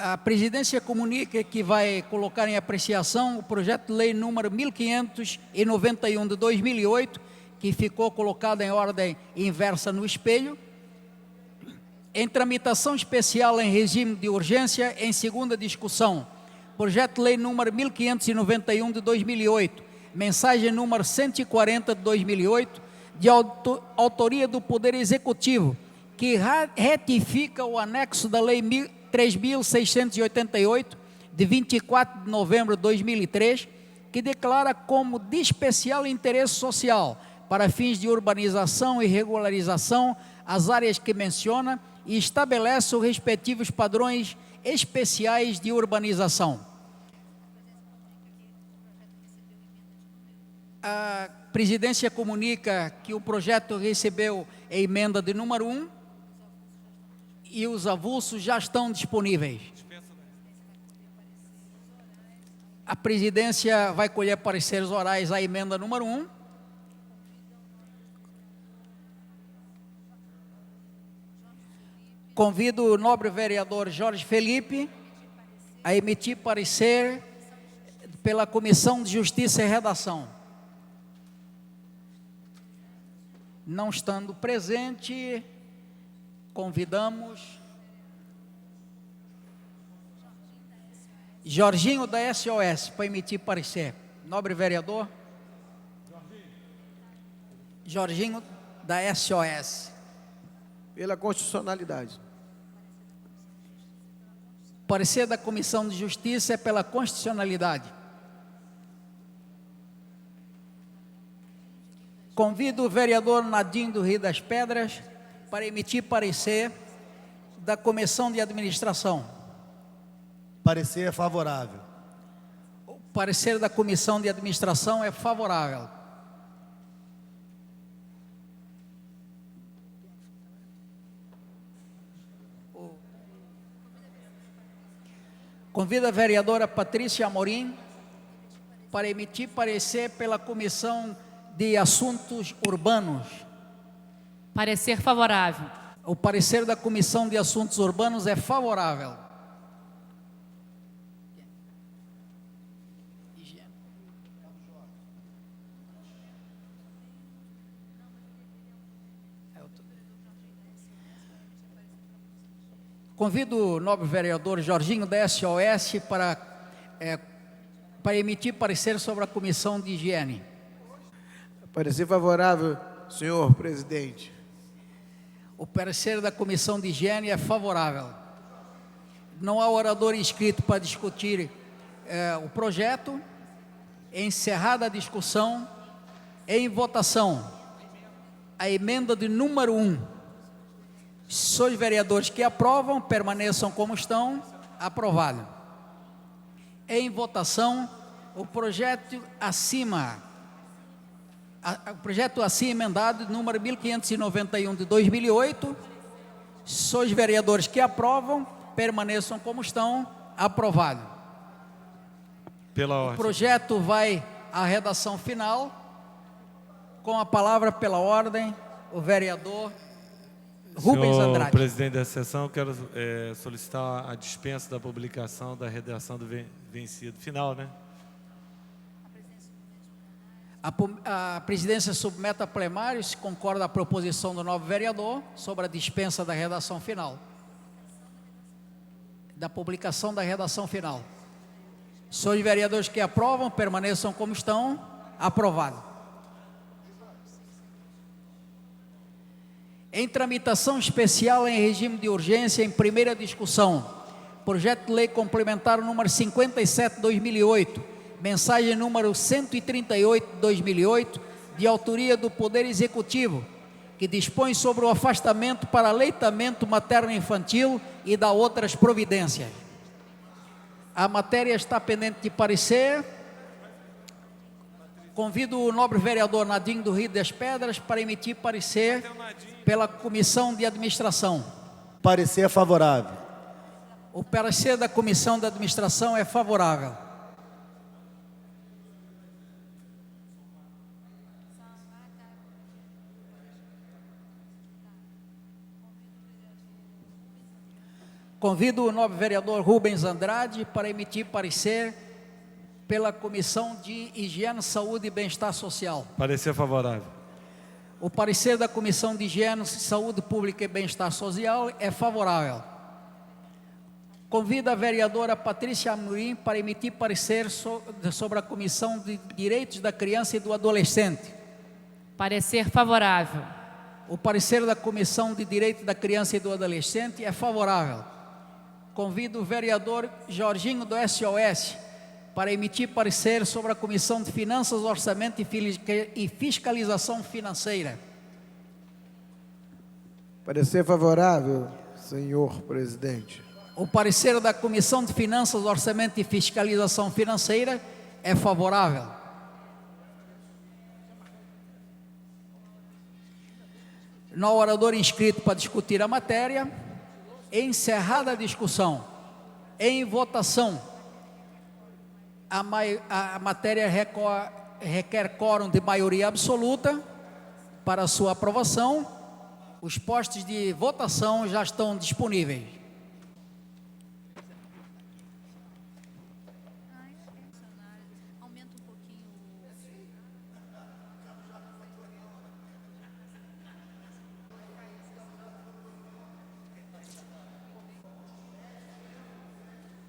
A presidência comunica que vai colocar em apreciação o projeto de lei número 1591 de 2008, que ficou colocado em ordem inversa no espelho. Em tramitação especial em regime de urgência, em segunda discussão, projeto de lei número 1591 de 2008, mensagem número 140 de 2008, de autoria do Poder Executivo, que retifica o anexo da lei 3.688, de 24 de novembro de 2003, que declara como de especial interesse social para fins de urbanização e regularização as áreas que menciona e estabelece os respectivos padrões especiais de urbanização. A presidência comunica que o projeto recebeu a emenda de número 1 e os avulsos já estão disponíveis. A presidência vai colher pareceres orais à emenda número 1. Convido o nobre vereador Jorge Felipe a emitir parecer pela Comissão de Justiça e Redação. Não estando presente, convidamos Jorginho da SOS para emitir parecer. Nobre vereador. Jorginho da SOS. Pela constitucionalidade. Parecer da Comissão de Justiça é pela constitucionalidade. Convido o vereador Nadim do Rio das Pedras para emitir parecer da Comissão de Administração. Parecer favorável. O parecer da Comissão de Administração é favorável. Convido a vereadora Patrícia Amorim para emitir parecer pela Comissão de Assuntos Urbanos. Parecer favorável. O parecer da Comissão de Assuntos Urbanos é favorável. Convido o nobre vereador Jorginho da SOS para emitir parecer sobre a Comissão de Higiene. Parecer favorável, senhor presidente. O parecer da Comissão de Higiene é favorável. Não há orador inscrito para discutir o projeto. Encerrada a discussão, em votação, a emenda de número 1. Se os vereadores que aprovam, permaneçam como estão. Aprovado. Em votação, o projeto acima emendado, número 1591 de 2008. Se os vereadores que aprovam, permaneçam como estão. Aprovado. Pela ordem. O projeto vai à redação final. Com a palavra pela ordem, o vereador Rubens Andrade. Senhor presidente da sessão, quero solicitar a dispensa da publicação da redação do vencido final, né? A presidência submete a plenário, se concorda a proposição do novo vereador sobre a dispensa da redação final. Da publicação da redação final. Se os vereadores que aprovam, permaneçam como estão. Aprovado. Em tramitação especial em regime de urgência, em primeira discussão, projeto de lei complementar número 57/2008, mensagem número 138/2008, de autoria do Poder Executivo, que dispõe sobre o afastamento para aleitamento materno-infantil e dá outras providências. A matéria está pendente de parecer. Convido o nobre vereador Nadim do Rio das Pedras para emitir parecer pela Comissão de Administração. Parecer favorável. O parecer da Comissão de Administração é favorável. Convido o nobre vereador Rubens Andrade para emitir parecer pela Comissão de Higiene, Saúde e Bem-Estar Social. Parecer favorável. O parecer da Comissão de Higiene, Saúde Pública e Bem-Estar Social é favorável. Convido a vereadora Patrícia Amorim para emitir parecer sobre a Comissão de Direitos da Criança e do Adolescente. Parecer favorável. O parecer da Comissão de Direitos da Criança e do Adolescente é favorável. Convido o vereador Jorginho do SOS para emitir parecer sobre a Comissão de Finanças, Orçamento e Fiscalização Financeira. Parecer favorável, senhor presidente. O parecer da Comissão de Finanças, Orçamento e Fiscalização Financeira é favorável. No orador inscrito para discutir a matéria, encerrada a discussão, em votação, a matéria requer quórum de maioria absoluta para sua aprovação. Os postos de votação já estão disponíveis.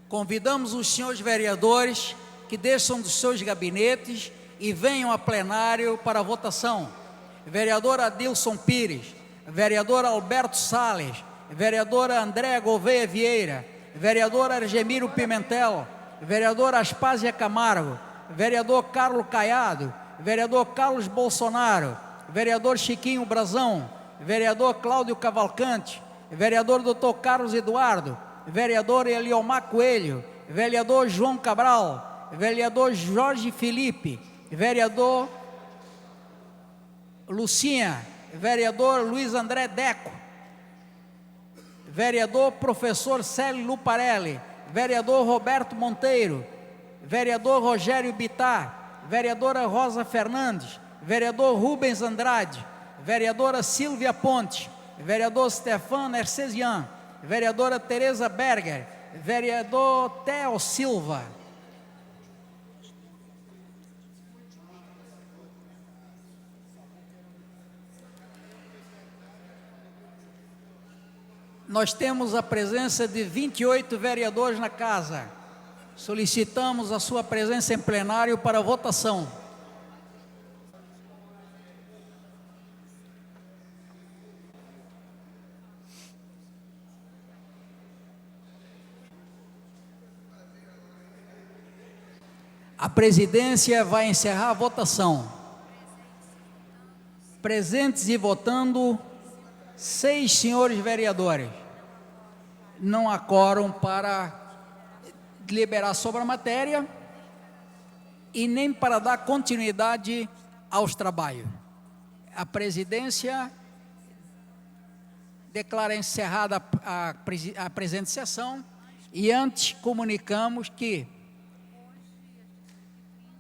Convidamos os senhores vereadores que desçam dos seus gabinetes e venham a plenário para a votação. Vereador Adilson Pires, vereador Alberto Salles, vereadora Andréa Gouveia Vieira, vereador Argemiro Pimentel, vereador Aspásia Camargo, vereador Carlos Caiado, vereador Carlos Bolsonaro, vereador Chiquinho Brazão, vereador Cláudio Cavalcante, vereador Dr. Carlos Eduardo, vereador Eliomar Coelho, vereador João Cabral, vereador Jorge Felipe, vereador Lucinha, vereador Luiz André Deco, vereador professor Célio Luparelli, vereador Roberto Monteiro, vereador Rogério Bittar, vereadora Rosa Fernandes, vereador Rubens Andrade, vereadora Silvia Ponte, vereador Stefano Ercesian, vereadora Tereza Berger, vereador Theo Silva. Nós temos a presença de 28 vereadores na casa. Solicitamos a sua presença em plenário para votação. A presidência vai encerrar a votação. Presentes e votando, 6 senhores vereadores. Não há quórum para deliberar sobre a matéria e nem para dar continuidade aos trabalhos. A presidência declara encerrada a presente sessão e antes comunicamos que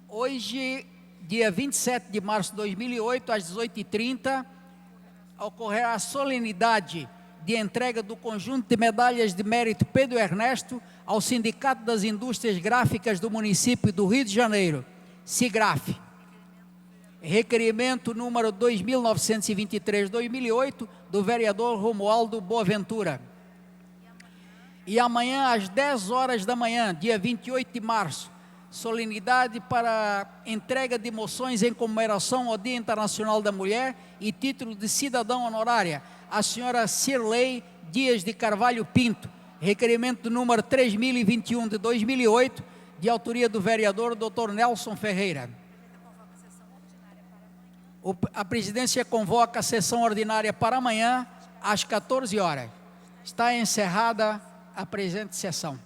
hoje, dia 27 de março de 2008, às 18h30, ocorrerá a solenidade de entrega do conjunto de medalhas de mérito Pedro Ernesto ao Sindicato das Indústrias Gráficas do município do Rio de Janeiro, SIGRAF. Requerimento número 2923/2008, do vereador Romualdo Boaventura. E amanhã, às 10 horas da manhã, dia 28 de março, solenidade para entrega de moções em comemoração ao Dia Internacional da Mulher e título de cidadão honorária, a senhora Cirlei Dias de Carvalho Pinto, requerimento número 3021 de 2008, de autoria do vereador Dr. Nelson Ferreira. A presidência convoca a sessão ordinária para amanhã, às 14 horas. Está encerrada a presente sessão.